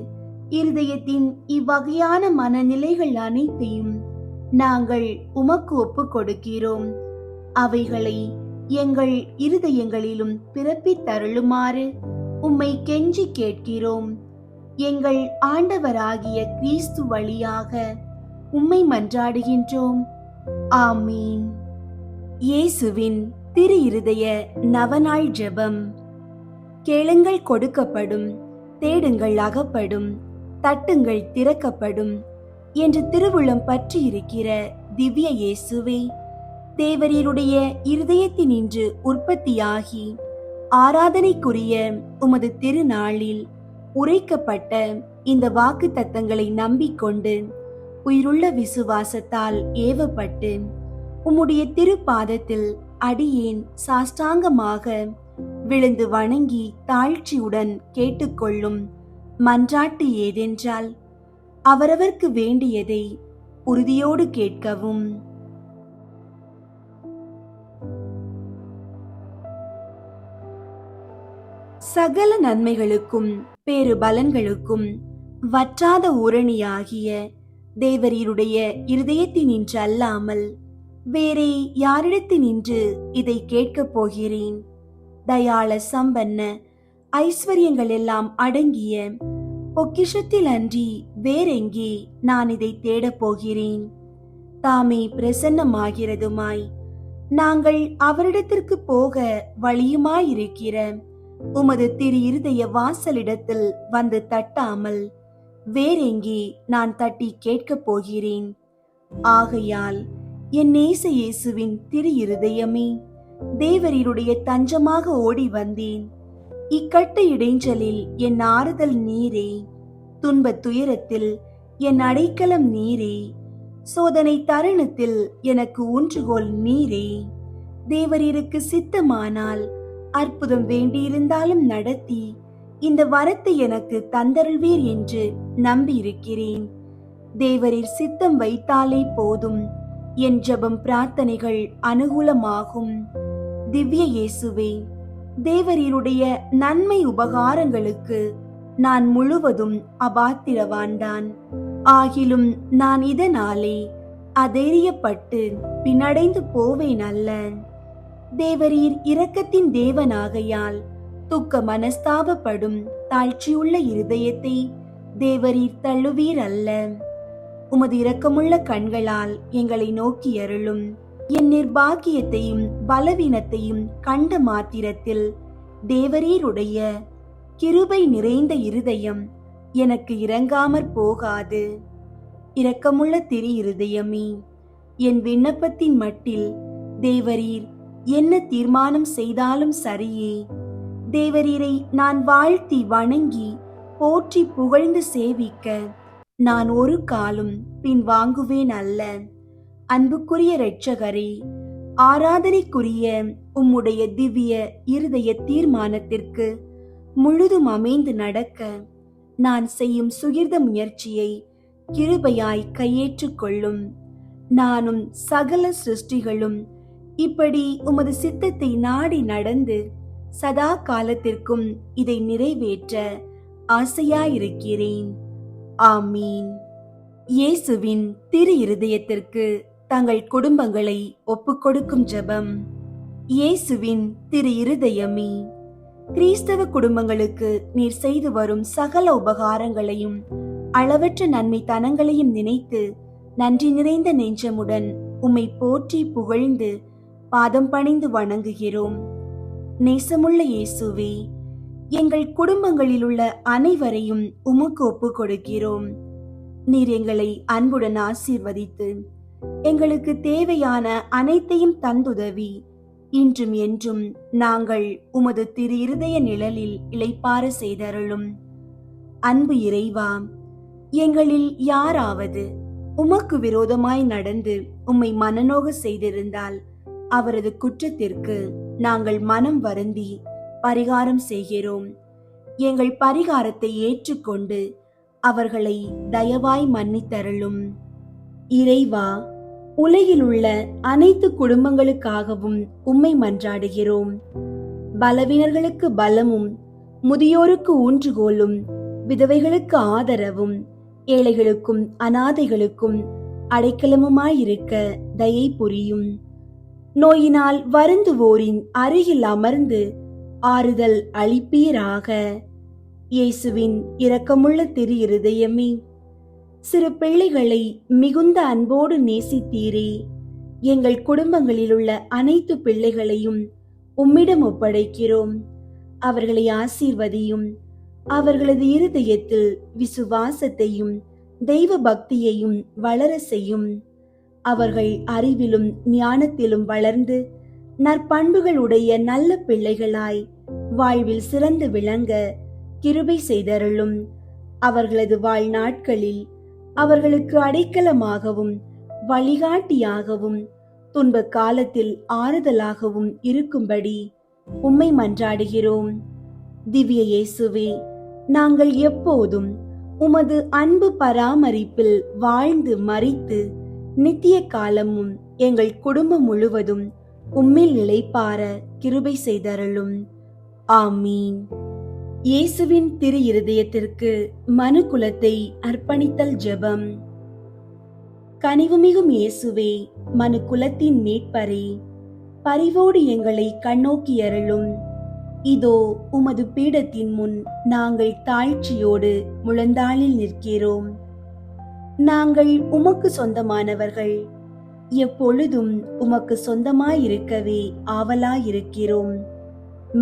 இருதயத்தின் இவ்வகையான மனநிலைகள் அனைத்தையும் நாங்கள் உமக்கு ஒப்புக் கொடுக்கிறோம். அவைகளை எங்கள் இருதயங்களிலும் பிறப்பித்தருளுமாறு உம்மை கெஞ்சி கேட்கிறோம். எங்கள் ஆண்டவராகிய கிறிஸ்து வழியாக உம்மை மன்றாடுகின்றோம். ஆமீன். இயேசுவின் திரு இருதய நவநாள் ஜெபம். கேளுங்கள் கொடுக்கப்படும், தேடுங்கள் அகப்படும், தட்டுங்கள் திறக்கப்படும் என்று திருவுளம் பற்றி இருக்கிற திவ்ய இயேசுவே, தேவரீருடைய இருதயத்தினின்று உற்பத்தியாகி ஆராதனைக்குரிய உமது திருநாளில் உரைக்கப்பட்ட இந்த வாக்கு தத்தங்களை நம்பிக்கொண்டு உயிருள்ள விசுவாசத்தால் ஏவப்பட்டு உம்முடைய திருப்பாதத்தில் அடியேன் சாஷ்டாங்கமாக விழுந்து வணங்கி தாழ்ச்சியுடன் கேட்டுக்கொள்ளும் மன்றாட்டு ஏதென்றால், அவரவர்க்கு வேண்டியதை உறுதியோடு கேட்கவும். சகல நன்மைகளுக்கும் பேறு பலன்களுக்கும் வற்றாத ஊரணியாகிய தேவரீருடைய இருதயத்தினின்று அல்லாமல் வேறே யாரிடத்தினின்று இதை கேட்கப் போகிறேன்? தயாள சம்பன்ன ஐஸ்வர்யங்கள் எல்லாம் அடங்கிய பொக்கிஷத்தில் அன்றி வேறெங்கே நான் இதை தேடப் போகிறேன்? தாமே பிரசன்னமாகிறதுமாய் நாங்கள் அவரிடத்திற்கு போக வழியுமாயிருக்கிற உமது திரு இருதய வாசலிடத்தில் வந்து தட்டாமல் வேறெங்கே நான் தட்டி கேட்கப் போகிறேன்? ஆகையால் என் நேச இயேசுவின் திரு இருதயமே, தேவரீருடைய தஞ்சமாக ஓடி வந்தேன். இக்கட்டு இடைஞ்சலில் என் ஆறுதல் நீரே, துன்பத் துயரத்தில் என் அடைக்கலம் நீரே, சோதனை தருணத்தில் எனக்கு ஊன்றுகோல் நீரே. தேவரீருக்கு சித்தமானால் அற்புதம் வேண்டியிருந்தாலும் நடத்தி இந்த வரத்தை எனக்கு தந்தருள்வீர் என்று நம்பியிருக்கிறேன். தேவரீர் சித்தம் வைத்தாலே போதும், என் ஜெபம் பிரார்த்தனைகள் அனுகூலமாகும். திவ்ய இயேசுவே, தேவரீருடைய நன்மை உபகாரங்களுக்கு நான் முழுவதும் அபாத்திரவான்தான். ஆகிலும் நான் இதனாலே அதைரியப்பட்டு பின்னடைந்து போவேன் அல்ல. தேவரீர் இரக்கத்தின் தேவனாகையால் துக்க மனஸ்தாபப்படும் தாழ்ச்சியுள்ள இருதயத்தை தேவரீர் தள்ளுவீர் அல்ல. உமது இரக்கமுள்ள கண்களால் எங்களை நோக்கி அருளும். என் நிர்பாக்கியத்தையும் பலவீனத்தையும் கண்ட மாத்திரத்தில் தேவரீருடைய கிருபை நிறைந்த இருதயம் எனக்கு இரங்காமற் போகாது. இரக்கமுள்ள திரு இருதயமே, என் விண்ணப்பத்தின் மட்டில் தேவரீர் என்ன தீர்மானம் செய்தாலும் சரியே. தேவரீரை நான் வாழ்த்தி வணங்கி போற்றி புகழ்ந்து சேவிக்க நான் ஒரு காலும் பின் வாங்குவேன் அல்ல. அன்புக்குரிய இரட்சகரே, ஆராதனைக்குரிய உம்முடைய திவ்ய இருதய தீர்மானத்திற்கு முழுதும் அமைந்து நடக்க நான் செய்யும் சுகிர்த முயற்சியை கிருபையாய் கையேற்றுக் கொள்ளும். நானும் சகல சிருஷ்டிகளும் இப்படி உமது சித்தத்தை நாடி நடந்து சதா காலத்திற்கும் இதை நிறைவேற்ற ஆசையாயிருக்கிறேன். ஆமீன். இயேசுவின் திரு இருதயத்திற்கு தங்கள் குடும்பங்களை ஒப்புக்கொடுக்கும் ஜெபம். இயேசுவின் திரு இருதயமே, கிறிஸ்தவ குடும்பங்களுக்கு நீர் செய்து வரும் சகல உபகாரங்களையும் அளவற்ற நன்மை தனங்களையும் நினைத்து நன்றி நிறைந்த நெஞ்சமுடன் உம்மை போற்றி புகழ்ந்து பாதம் பணிந்து வணங்குகிறோம். நேசமுள்ள இயேசுவே, எங்கள் குடும்பங்களில் உள்ள அனைவரையும் உமக்கு ஒப்புக் கொடுக்கிறோம். நீர் எங்களை அன்புடன் ஆசீர்வதித்து எங்களுக்கு தேவையான அனைத்தையும் தந்துதவி இன்றும் என்றும் நாங்கள் உமது திரு இருதய நிழலில் இளைப்பாற செய்தருளும். அன்பு இறைவா, எங்களில் யாராவது உமக்கு விரோதமாய் நடந்து உம்மை மனநோக செய்திருந்தால் அவரது குற்றத்திற்கு நாங்கள் மனம் வருந்தி பரிகாரம் செய்கிறோம். எங்கள் பரிகாரத்தை ஏற்றுக்கொண்டு அவர்களை தயவாய் மன்னித்தருளும். இறைவா, உலகில் உள்ள அனைத்து குடும்பங்களுக்காகவும் உம்மை மன்றாடுகிறோம். பலவீனர்களுக்கு பலமும், முதியோருக்கு ஊன்றுகோலும், விதவைகளுக்கு ஆதரவும், ஏழைகளுக்கும் அனாதைகளுக்கும் அடைக்கலமுமாயிருக்க தயை புரியும். நோயினால் வருந்துவோரின் அருகில் அமர்ந்து ஆறுதல் அளிப்பீராக. இயேசுவின் இரக்கமுள்ள திரு இருதயமே, சிறு பிள்ளைகளை மிகுந்த அன்போடு நேசித்தீரே. எங்கள் குடும்பங்களில் உள்ள அனைத்து பிள்ளைகளையும் உம்மிடம் ஒப்படைக்கிறோம். அவர்களை ஆசீர்வதியும். அவர்களது இருதயத்தில் விசுவாசத்தையும் தெய்வ பக்தியையும் வளர செய்யும். அவர்கள் அறிவிலும் ஞானத்திலும் வளர்ந்து நற்பண்புகளுடைய நல்ல பிள்ளைகளாய் வாழ்வில் சிறந்து விளங்க கிருபை செய்தருளும். அவர்களது வாழ்நாட்களில் அவர்களுக்கு அடைக்கலமாகவும் வழிகாட்டியாகவும் துன்ப காலத்தில் ஆறுதலாகவும் இருக்கும்படி உம்மை மன்றாடுகிறோம். திவ்ய இயேசுவே, நாங்கள் எப்போதும் உமது அன்பு பராமரிப்பில் வாழ்ந்து மரித்து நித்திய காலமும் எங்கள் குடும்பம் முழுவதும் உம்மில் நிலைப்பார கிருபை செய்தருளும். ஆமீன். இயேசுவின் திரு இருதயத்திற்கு மனு குலத்தை அர்ப்பணித்தல் ஜெபம். கனிவுமிகும் இயேசுவே, மனு குலத்தின் மீட்பரே, பரிவோடு எங்களை கண்ணோக்கி அருளும். இதோ உமது பீடத்தின் முன் நாங்கள் தாழ்ச்சியோடு முழந்தாளில் நிற்கிறோம். நாங்கள் உமக்கு சொந்தமானவர்கள். எப்பொழுதும் உமக்கு சொந்தமாயிருக்கவே ஆவலாயிருக்கிறோம்.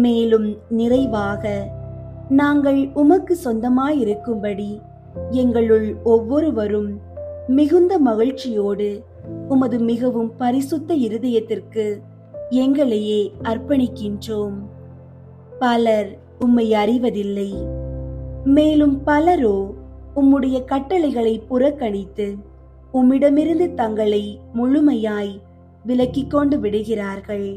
மேலும் நிறைவாக நாங்கள் உமக்கு சொந்தமாயிருக்கும்படி எங்களுள் ஒவ்வொருவரும் மிகுந்த மகிழ்ச்சியோடு உமது மிகவும் பரிசுத்த இருதயத்திற்கு எங்களையே அர்ப்பணிக்கின்றோம். பலர் உம்மை அறிவதில்லை. மேலும் பலரோ உம்முடைய கட்டளைகளை புறக்கணித்து உம்மிடமிருந்து தங்களை முழுமையாய் விலக்கிக் கொண்டு விடுகிறார்கள்.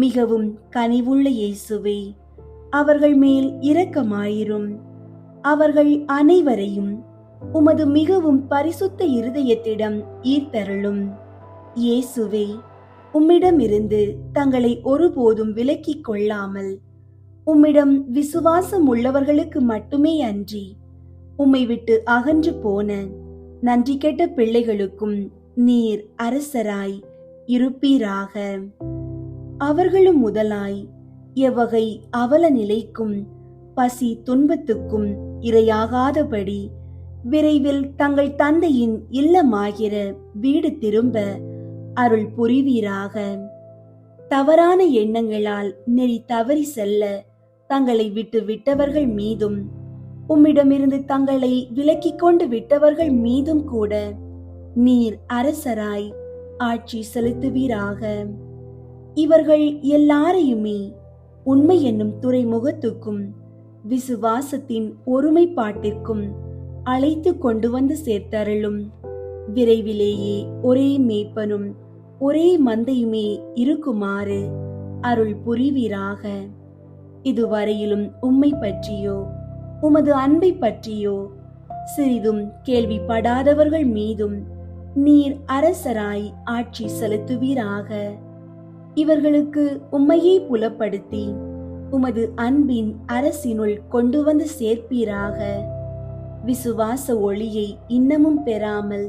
மிகவும் கனிவுள்ள இயேசுவே, அவர்கள் மேல் இரக்கமாயிரும். அவர்கள் அனைவரையும் உமது மிகவும் பரிசுத்த இருதயத்திடம் ஈர்த்தருளும். இயேசுவே, உம்மிடமிருந்து தங்களை ஒருபோதும் விலக்கிக் கொள்ளாமல் உம்மிடம் விசுவாசம் உள்ளவர்களுக்கு மட்டுமே அன்றி உம்மை விட்டு அகன்று போன நன்றி கெட்ட பிள்ளைகளுக்கும் நீர் அரசராய் இருப்பீராக. அவர்களும் முதலாய் எவ்வகை அவல நிலைக்கும் பசி துன்பத்துக்கும் இரையாகாதபடி விரைவில் தங்கள் தந்தையின் இல்லமாகிற வீடு திரும்ப அருள் புரிவீராக. தவறான எண்ணங்களால் நெறி தவறி செல்ல தங்களை விட்டு விட்டவர்கள் மீதும் உம்மிடமிருந்து தங்களை விலக்கிக் கொண்டு விட்டவர்கள் மீதும் கூட நீர் அரசராய் ஆட்சி செலுத்துவீராக. இவர்கள் எல்லாரையுமே உண்மை என்னும் துறைமுகத்துக்கும் விசுவாசத்தின் ஒருமைப்பாட்டிற்கும் அழைத்து கொண்டு வந்து சேர்த்தருளும். விரைவிலேயே ஒரே மேய்ப்பனும் ஒரே மந்தையுமே இருக்குமாறு அருள் புரிவீராக. இதுவரையிலும் உம்மை பற்றியோ உமது அன்பை பற்றியோ சிறிதும் கேள்விப்படாதவர்கள் மீதும் நீர் அரசராய் ஆட்சி செலுத்துவீராக. இவர்களுக்கு உம்மையே புலப்படுத்தி உமது அன்பின் அரசினுள் கொண்டு வந்து சேர்ப்பீராக. விசுவாச ஒளியை இன்னமும் பெறாமல்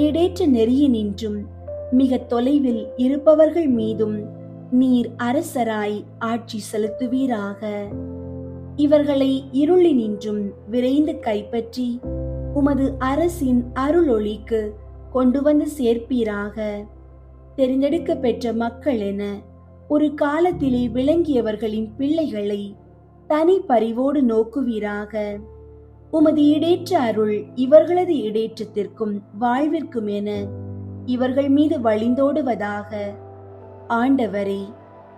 இடேற்ற நெறியினின்றும் மிக தொலைவில் இருப்பவர்கள் மீதும் நீர் அரசராய் ஆட்சி செலுத்துவீராக. இவர்களை இருளினின்றும் விரைந்து கைப்பற்றி உமது அரசின் அருளொளிக்கு கொண்டு வந்து சேர்ப்பீராக. தெரிந்தெடுக்க பெற்ற மக்கள் என ஒரு காலத்திலே விளங்கியவர்களின் பிள்ளைகளை தனி பரிவோடு நோக்குவீராக. உமது இடேற்ற அருள் இவர்களது இடேற்றத்திற்கும் வாழ்விற்கும் என இவர்கள் மீது வழிந்தோடுவதாக. ஆண்டவரே,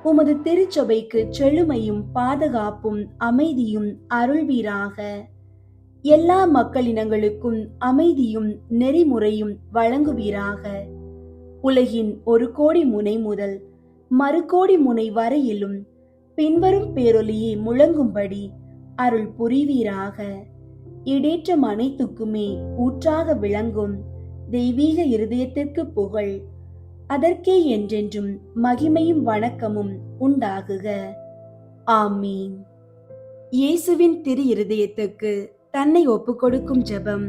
உமது திருச்சபைக்கு செழுமையும் பாதுகாப்பும் அமைதியும் அருள்வீராக. எல்லா மக்களினங்களுக்கும் அமைதியும் நெறிமுறையும் வழங்குவீராக. உலகின் ஒரு கோடி முனை முதல் மறுகோடி முனை வரையிலும் பின்வரும் பேரொலியை முழங்கும்படி அருள் புரிவீராக. இடேற்றம் அனைத்துக்குமே ஊற்றாக விளங்கும் தெய்வீக இருதயத்திற்கு புகழ், அதற்கே என்றென்றும் மகிமையும் வணக்கமும் உண்டாகுக. ஆமீன். இயேசுவின் திரு இருதயத்துக்கு தன்னை ஒப்புக்கொடுக்கும் ஜெபம்.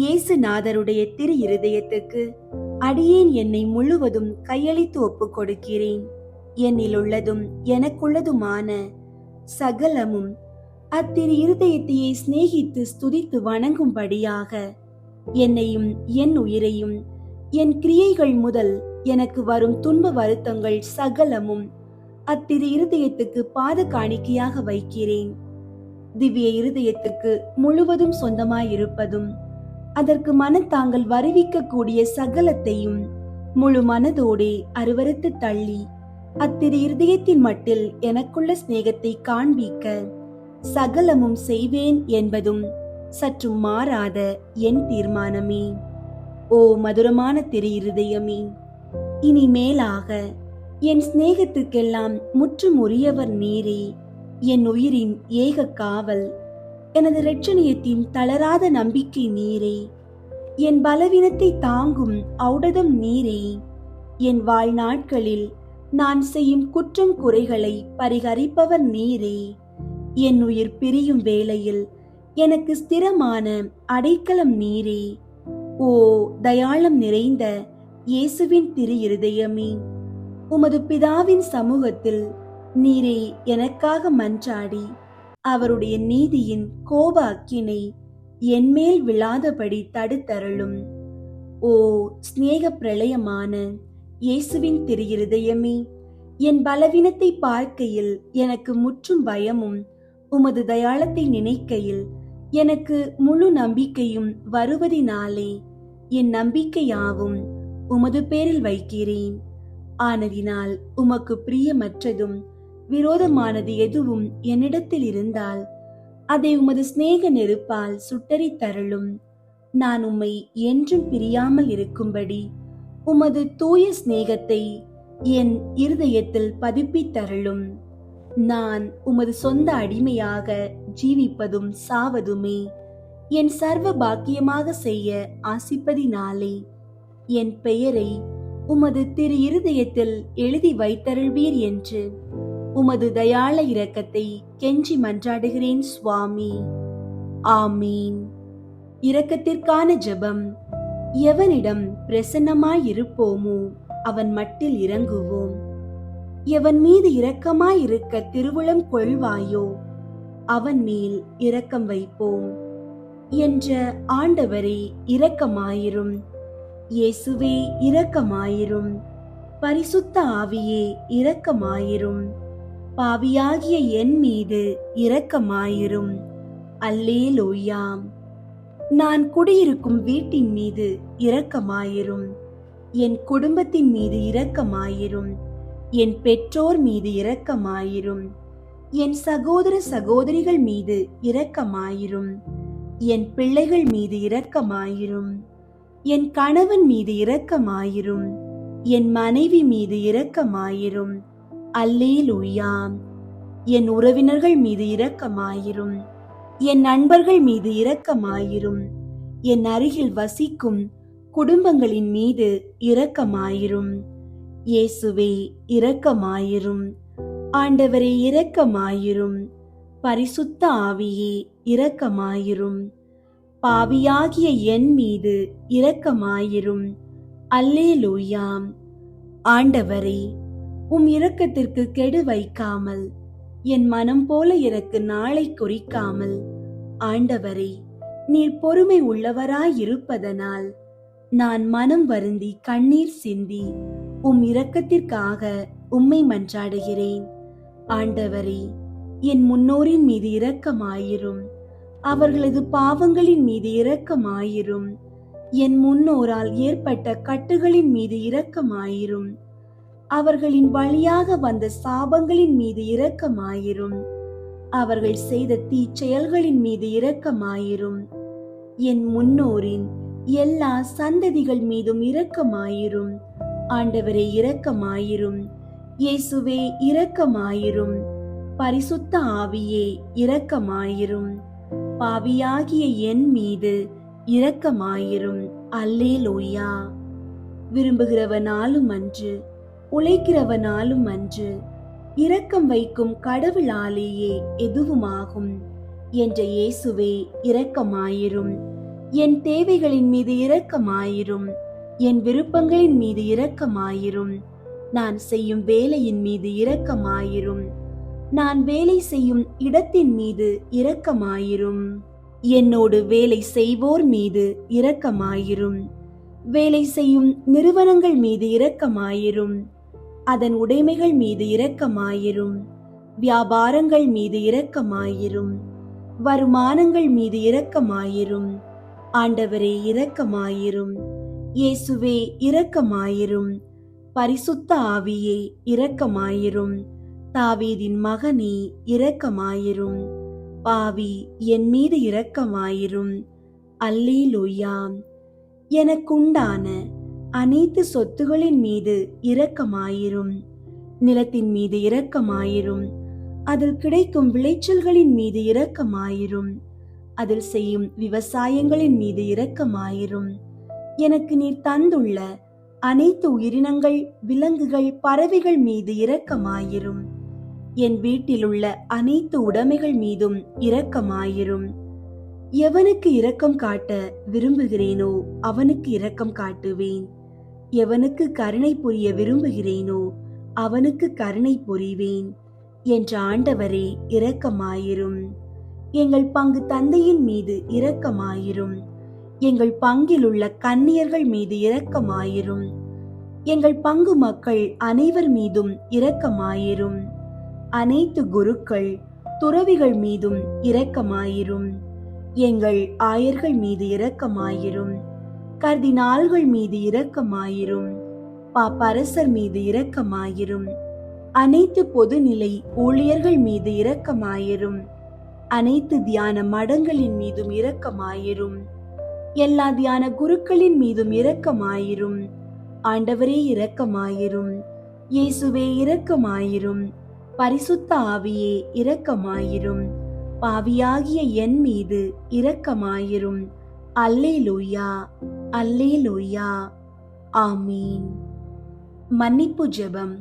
இயேசுநாதருடைய திரு இருதயத்துக்கு அடியேன் என்னை முழுவதும் கையளித்து ஒப்புக் கொடுக்கிறேன். என்னில் உள்ளதும் எனக்குள்ளதுமான சகலமும் அத்திரு இருதயத்தையே சிநேகித்து ஸ்துதித்து வணங்கும்படியாக என்னையும் என் உயிரையும் என் கிரியைகள் முதல் எனக்கு வரும் துன்ப வருத்தங்கள் சகலமும் அத்திரு இருதயத்துக்கு பாத காணிக்கையாக வைக்கிறேன். திவ்ய இருதயத்துக்கு முழுவதும் சொந்தமாயிருப்பதும் அதற்கு மனத்தாங்கள் வருவிக்க கூடிய சகலத்தையும் முழு மனதோடே அருவருத்து தள்ளி அத்திரு இருதயத்தின் மட்டில் எனக்குள்ள சிநேகத்தை காண்பிக்க சகலமும் செய்வேன் என்பதும் சற்றும் மாறாத என் தீர்மானமே. ஓ மதுரமான திரு இருதயமே, இனி மேலாக என் சிநேகத்துக்கெல்லாம் முற்றும் உரியவர் நீரே. என் உயிரின் ஏக காவல், எனது இரட்சணியத்தின் தளராத நம்பிக்கை நீரே. என் பலவீனத்தை தாங்கும் ஔடதம் நீரே. என் வாழ்நாட்களில் நான் செய்யும் குற்றம் குறைகளை பரிகரிப்பவர் நீரே. என் உயிர் பிரியும் வேளையில் எனக்கு ஸ்திரமான அடைக்கலம் நீரே. ஓ தயாளம் நிறைந்த இயேசுவின் திரு இருதயமே, உமது பிதாவின் சமூகத்தில் நீரே எனக்காக மன்றாடி அவருடைய நீதியின் கோப அக்கினை என்மேல் விழாதபடி தடுத்தருளும். ஓ சிநேக பிரளயமான இயேசுவின் திரு இருதயமே, என் பலவீனத்தை பார்க்கையில் எனக்கு முற்றும் பயமும் உமது தயாளத்தை நினைக்கையில் எனக்கு முழு நம்பிக்கையும் வருவதினாலே என் நம்பிக்கையாவும் உமது பேரில் வைக்கிறேன். ஆனதினால் உமக்கு பிரியமற்றதும் விரோதமானது எதுவும் என்னிடத்தில் இருந்தால் அதை உமது சிநேக நெருப்பால் சுட்டரித்தருளும். நான் உம்மை என்றும் பிரியாமல் இருக்கும்படி உமது தூய சிநேகத்தை என் இருதயத்தில் பதிப்பித்தருளும். நான் உமது சொந்த அடிமையாக ஜீவிப்பதும் சாவதுமே என் சர்வ பாக்கியமாக செய்ய ஆசிப்பதினாலே என் பெயரை உமது திரு இருதயத்தில் எழுதி வைத்தருள்வீர் என்று உமது தயாள இரக்கத்தை கெஞ்சி மன்றாடுகிறேன் சுவாமி. ஆமீன். இரக்கத்திற்கான ஜெபம். எவனிடம் பிரசன்னமாயிருப்போமோ அவன் மட்டில் இறங்குவோம். எவன் மீது இரக்கமாயிருக்க திருவுளம் கொள்வாயோ அவன் மேல் இரக்கம் வைப்போம். என்ற ஆண்டவரே இரக்கமாயிரும். இயேசுவே இரக்கமாயிரும். பரிசுத்த ஆவியே இரக்கமாயிரும். பாவியாகிய என் மீது இரக்கமாயிரும். அல்லேலூயா. நான் குடியிருக்கும் வீட்டின் மீது இரக்கமாயிரும். என் குடும்பத்தின் மீது இரக்கமாயிரும். என் பெற்றோர் மீது இரக்கமாயிரும். என் சகோதர சகோதரிகள் மீது இரக்கமாயிரும். என் பிள்ளைகள் மீது இரக்கமாயிரும். என் கணவன் மீது இரக்கமாயிரும். என் மனைவி மீது இரக்கமாயிரும். அல்லேலூயா. என் உறவினர்கள் மீது இரக்கமாயிரும். என் நண்பர்கள் மீது இரக்கமாயிரும். என் அருகில் வசிக்கும் குடும்பங்களின் மீது இரக்கமாயிரும். இயேசுவே இரக்கமாயிரும். ஆண்டவரே இரக்கமாயிரும். பரிசுத்த ஆவியே இரக்கமாயிரும். பாவியாகிய என் மீது இரக்கமாயிரும். அல்லேலூயா. ஆண்டவரே, உம் இரக்கத்திற்கு கெடு வைக்காமல், என் மனம் போல எனக்கு நாளை குறிக்காமல், ஆண்டவரே, நீர் பொறுமை உள்ளவராயிருப்பதனால் நான் மனம் வருந்தி கண்ணீர் சிந்தி உம் இரக்கத்திற்காக உம்மை மன்றாடுகிறேன். ஆண்டவரே, என் முன்னோரின் மீது இரக்கமாயிரும். அவர்களது பாவங்களின் மீது இரக்கமாயிரும். என் முன்னோரால் ஏற்பட்ட கட்டுகளின் மீது இரக்கமாயிரும். அவர்களின் வழியாக வந்த சாபங்களின் மீது இரக்கமாயிரும். அவர்கள் செய்த தீச்செயல்களின் மீது இரக்கமாயிரும். என் முன்னோரின் எல்லா சந்ததிகள் மீதும் இரக்கமாயிரும். ஆண்டவரே இரக்கமாயிரும். இயேசுவே இரக்கமாயிரும். பரிசுத்த ஆவியே இரக்கமாயிரும். பாவியாகிய என் மீது இரக்கமாயிரும். அல்லேலூயா. விரும்புகிறவனாலும் அன்று, உழைக்கிறவனாலும் அன்று, இரக்கம் வைக்கும் கடவுளாலேயே எதுவுமாகும் என்ற இயேசுவே இரக்கமாயிரும். என் தேவைகளின் மீது இரக்கமாயிரும். என் விருப்பங்களின் மீது இரக்கமாயிரும். நான் செய்யும் வேலையின் மீது இரக்கமாயிரும். நான் வேலை செய்யும் இடத்தின் மீது இரக்கமாயிரும். என்னோடு வேலை செய்வோர் மீது இரக்கமாயிரும். வேலை செய்யும் நிறுவனங்கள் மீது இரக்கமாயிரும். அதன் உடைமைகள் மீது இரக்கமாயிரும். வியாபாரங்கள் மீது இரக்கமாயிரும். வருமானங்கள் மீது இரக்கமாயிரும். ஆண்டவரே இரக்கமாயிரும். இயேசுவே இரக்கமாயிரும். பரிசுத்த ஆவியே இரக்கமாயிரும். தாவீதின் மகனே இரக்கமாயிரும். பாவி என் மீது இரக்கமாயிரும். அல்லேலூயா. எனக்குண்டான அனைத்து சொத்துகளின் மீது இரக்கமாயிரும். நிலத்தின் மீது இரக்கமாயிரும். அதில் கிடைக்கும் விளைச்சல்களின் மீது இரக்கமாயிரும். அதில் செய்யும் விவசாயங்களின் மீது இரக்கமாயிரும். எனக்கு நீர் தந்துள்ள அனைத்து உயிரினங்கள், விலங்குகள், பறவைகள் மீது இரக்கமாயிரும். என் வீட்டிலுள்ள அனைத்து உடைமைகள் மீதும் இரக்கமாயிரும். எவனுக்கு இரக்கம் காட்ட விரும்புகிறேனோ அவனுக்கு இரக்கம் காட்டுவேன். எவனுக்கு கருணை புரிய விரும்புகிறேனோ அவனுக்கு கருணை புரிவேன் என்ற ஆண்டவரே இரக்கமாயிரும். எங்கள் பங்கு தந்தையின் மீது இரக்கமாயிரும். எங்கள் பங்கில் உள்ள கன்னியர்கள் மீது இரக்கமாயிரும். எங்கள் பங்கு மக்கள் அனைவர் மீதும் இரக்கமாயிரும். அனைத்து குருக்கள், துறவிகள் மீதும் இரக்கமாயிரும். எங்கள் ஆயர்கள் மீது இரக்கமாயிரும். கர்தினால்கள் மீது இரக்கமாயிரும். பாப்பரசர் மீது இரக்கமாயிரும். அனைத்து பொதுநிலை ஊழியர்கள் மீது இரக்கமாயிரும். அனைத்து தியான மடங்களின் மீதும் இரக்கமாயிரும். எல்லா தியான குருக்களின் மீதும் இரக்கமாயிரும். ஆண்டவரே இரக்கமாயிரும். இயேசுவே இரக்கமாயிரும். பரிசுத்த ஆவியே இரக்கமாயிரும். பாவியாகிய என் மீது இரக்கமாயிரும். அல்லேலூயா, அல்லேலூயா. ஆமீன். மன்னிப்பு ஜெபம்.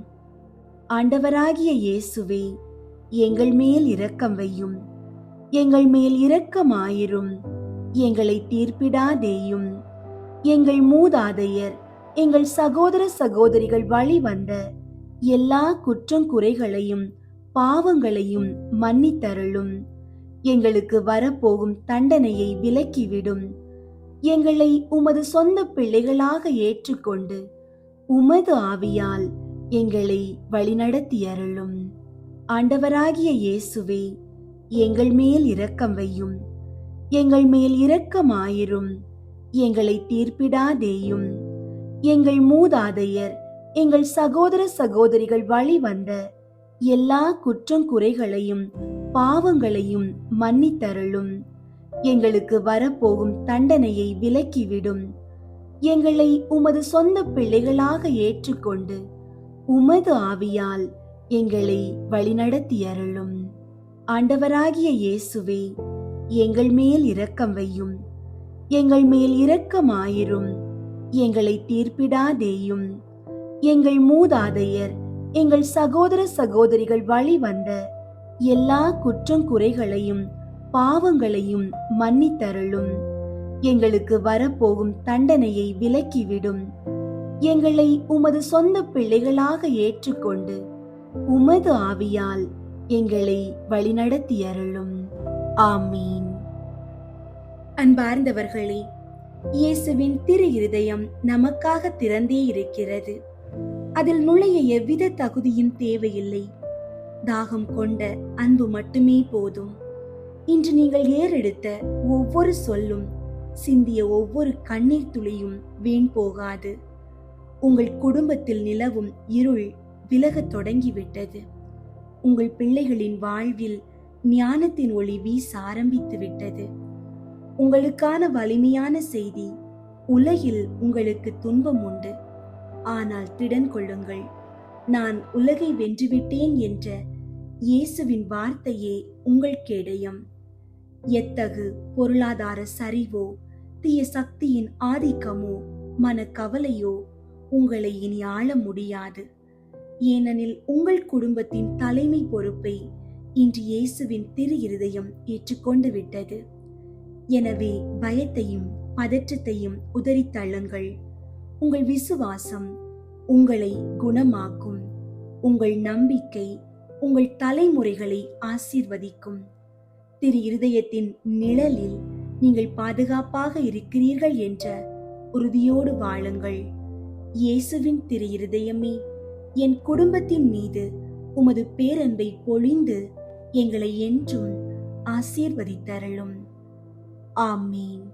ஆண்டவராகிய இயேசுவே, எங்கள் மேல் இரக்கம் வையும். எங்கள் மேல் இரக்கமாயிரும். எங்களை தீர்ப்பிடாதேயும். எங்கள் மூதாதையர், எங்கள் சகோதர சகோதரிகள் வழி வந்த எல்லா குற்றம் குறைகளையும் பாவங்களையும் மன்னித்தருளும். எங்களுக்கு வரப்போகும் தண்டனையை விலக்கிவிடும். எங்களை உமது சொந்த பிள்ளைகளாக ஏற்றுக்கொண்டு உமது ஆவியால் எங்களை வழிநடத்தியருளும். ஆண்டவராகிய இயேசுவே, எங்கள் மேல் இரக்கம் வையும். எங்கள் மேல் இரக்கமாயிரும். எங்களை தீர்ப்பிடாதேயும். எங்கள் மூதாதையர், எங்கள் சகோதர சகோதரிகள் வழி வந்த எல்லா குற்றம் குறைகளையும் பாவங்களையும் மன்னித்தருளும். எங்களுக்கு வரப்போகும் தண்டனையை விலக்கிவிடும். எங்களை உமது சொந்த பிள்ளைகளாக ஏற்றுக்கொண்டு உமது ஆவியால் எங்களை வழிநடத்தியருளும். ஆண்டவராகிய இயேசுவே, எங்கள் மேல் இரக்கம் வையும். எங்கள் மேல் இரக்கமாயிரும். எங்களை தீர்ப்பிடாதேயும். எங்கள் மூதாதையர், எங்கள் சகோதர சகோதரிகள் வழி வந்த எல்லா குற்றம் குறைகளையும் பாவங்களையும் மன்னித்தருளும். எங்களுக்கு வரப்போகும் தண்டனையை விலக்கிவிடும். எங்களை உமது சொந்த பிள்ளைகளாக ஏற்றுக்கொண்டு உமது ஆவியால் எங்களை வழிநடத்தியருளும். ஆமீன். அன்பார்ந்தவர்களே, இயேசுவின் திரு இருதயம் நமக்காக திறந்தே இருக்கிறது. அதில் நுழைய எவ்வித தகுதியும் தேவையில்லை. தாகம் கொண்ட அன்பு மட்டுமே போதும். இன்று நீங்கள் ஏறெடுத்த ஒவ்வொரு சொல்லும், சிந்திய ஒவ்வொரு கண்ணீர் துளியும் வீண் போகாது. உங்கள் குடும்பத்தில் நிலவும் இருள் விலகத் தொடங்கிவிட்டது. உங்கள் பிள்ளைகளின் வாழ்வில் ஞானத்தின் ஒளி வீச ஆரம்பித்து விட்டது. உங்களுக்கான வலிமையான செய்தி, உலகில் உங்களுக்கு துன்பம் உண்டு, ஆனால் திடன் கொள்ளுங்கள், நான் உலகை வென்றுவிட்டேன் என்ற இயேசுவின் வார்த்தையே உங்கள் கேடயம். எத்தகு பொருளாதார சரிவோ, தீய சக்தியின் ஆதிக்கமோ, மனக்கவலையோ உங்களை இனி ஆள முடியாது. ஏனெனில் உங்கள் குடும்பத்தின் தலைமை பொறுப்பை இன்று இயேசுவின் திரு இருதயம் ஏற்றுக்கொண்டு விட்டது. எனவே பயத்தையும் பதற்றத்தையும் உதறி தள்ளுங்கள். உங்கள் விசுவாசம் உங்களை குணமாக்கும். உங்கள் நம்பிக்கை உங்கள் தலைமுறைகளை ஆசீர்வதிக்கும். திரு இருதயத்தின் நிழலில் நீங்கள் பாதுகாப்பாக இருக்கிறீர்கள் என்ற உறுதியோடு வாழுங்கள். இயேசுவின் திரு இருதயமே, என் குடும்பத்தின் மீது உமது பேரன்பை பொழிந்து எங்களை என்றும் ஆசீர்வதித்தருளும். ஆமீன்.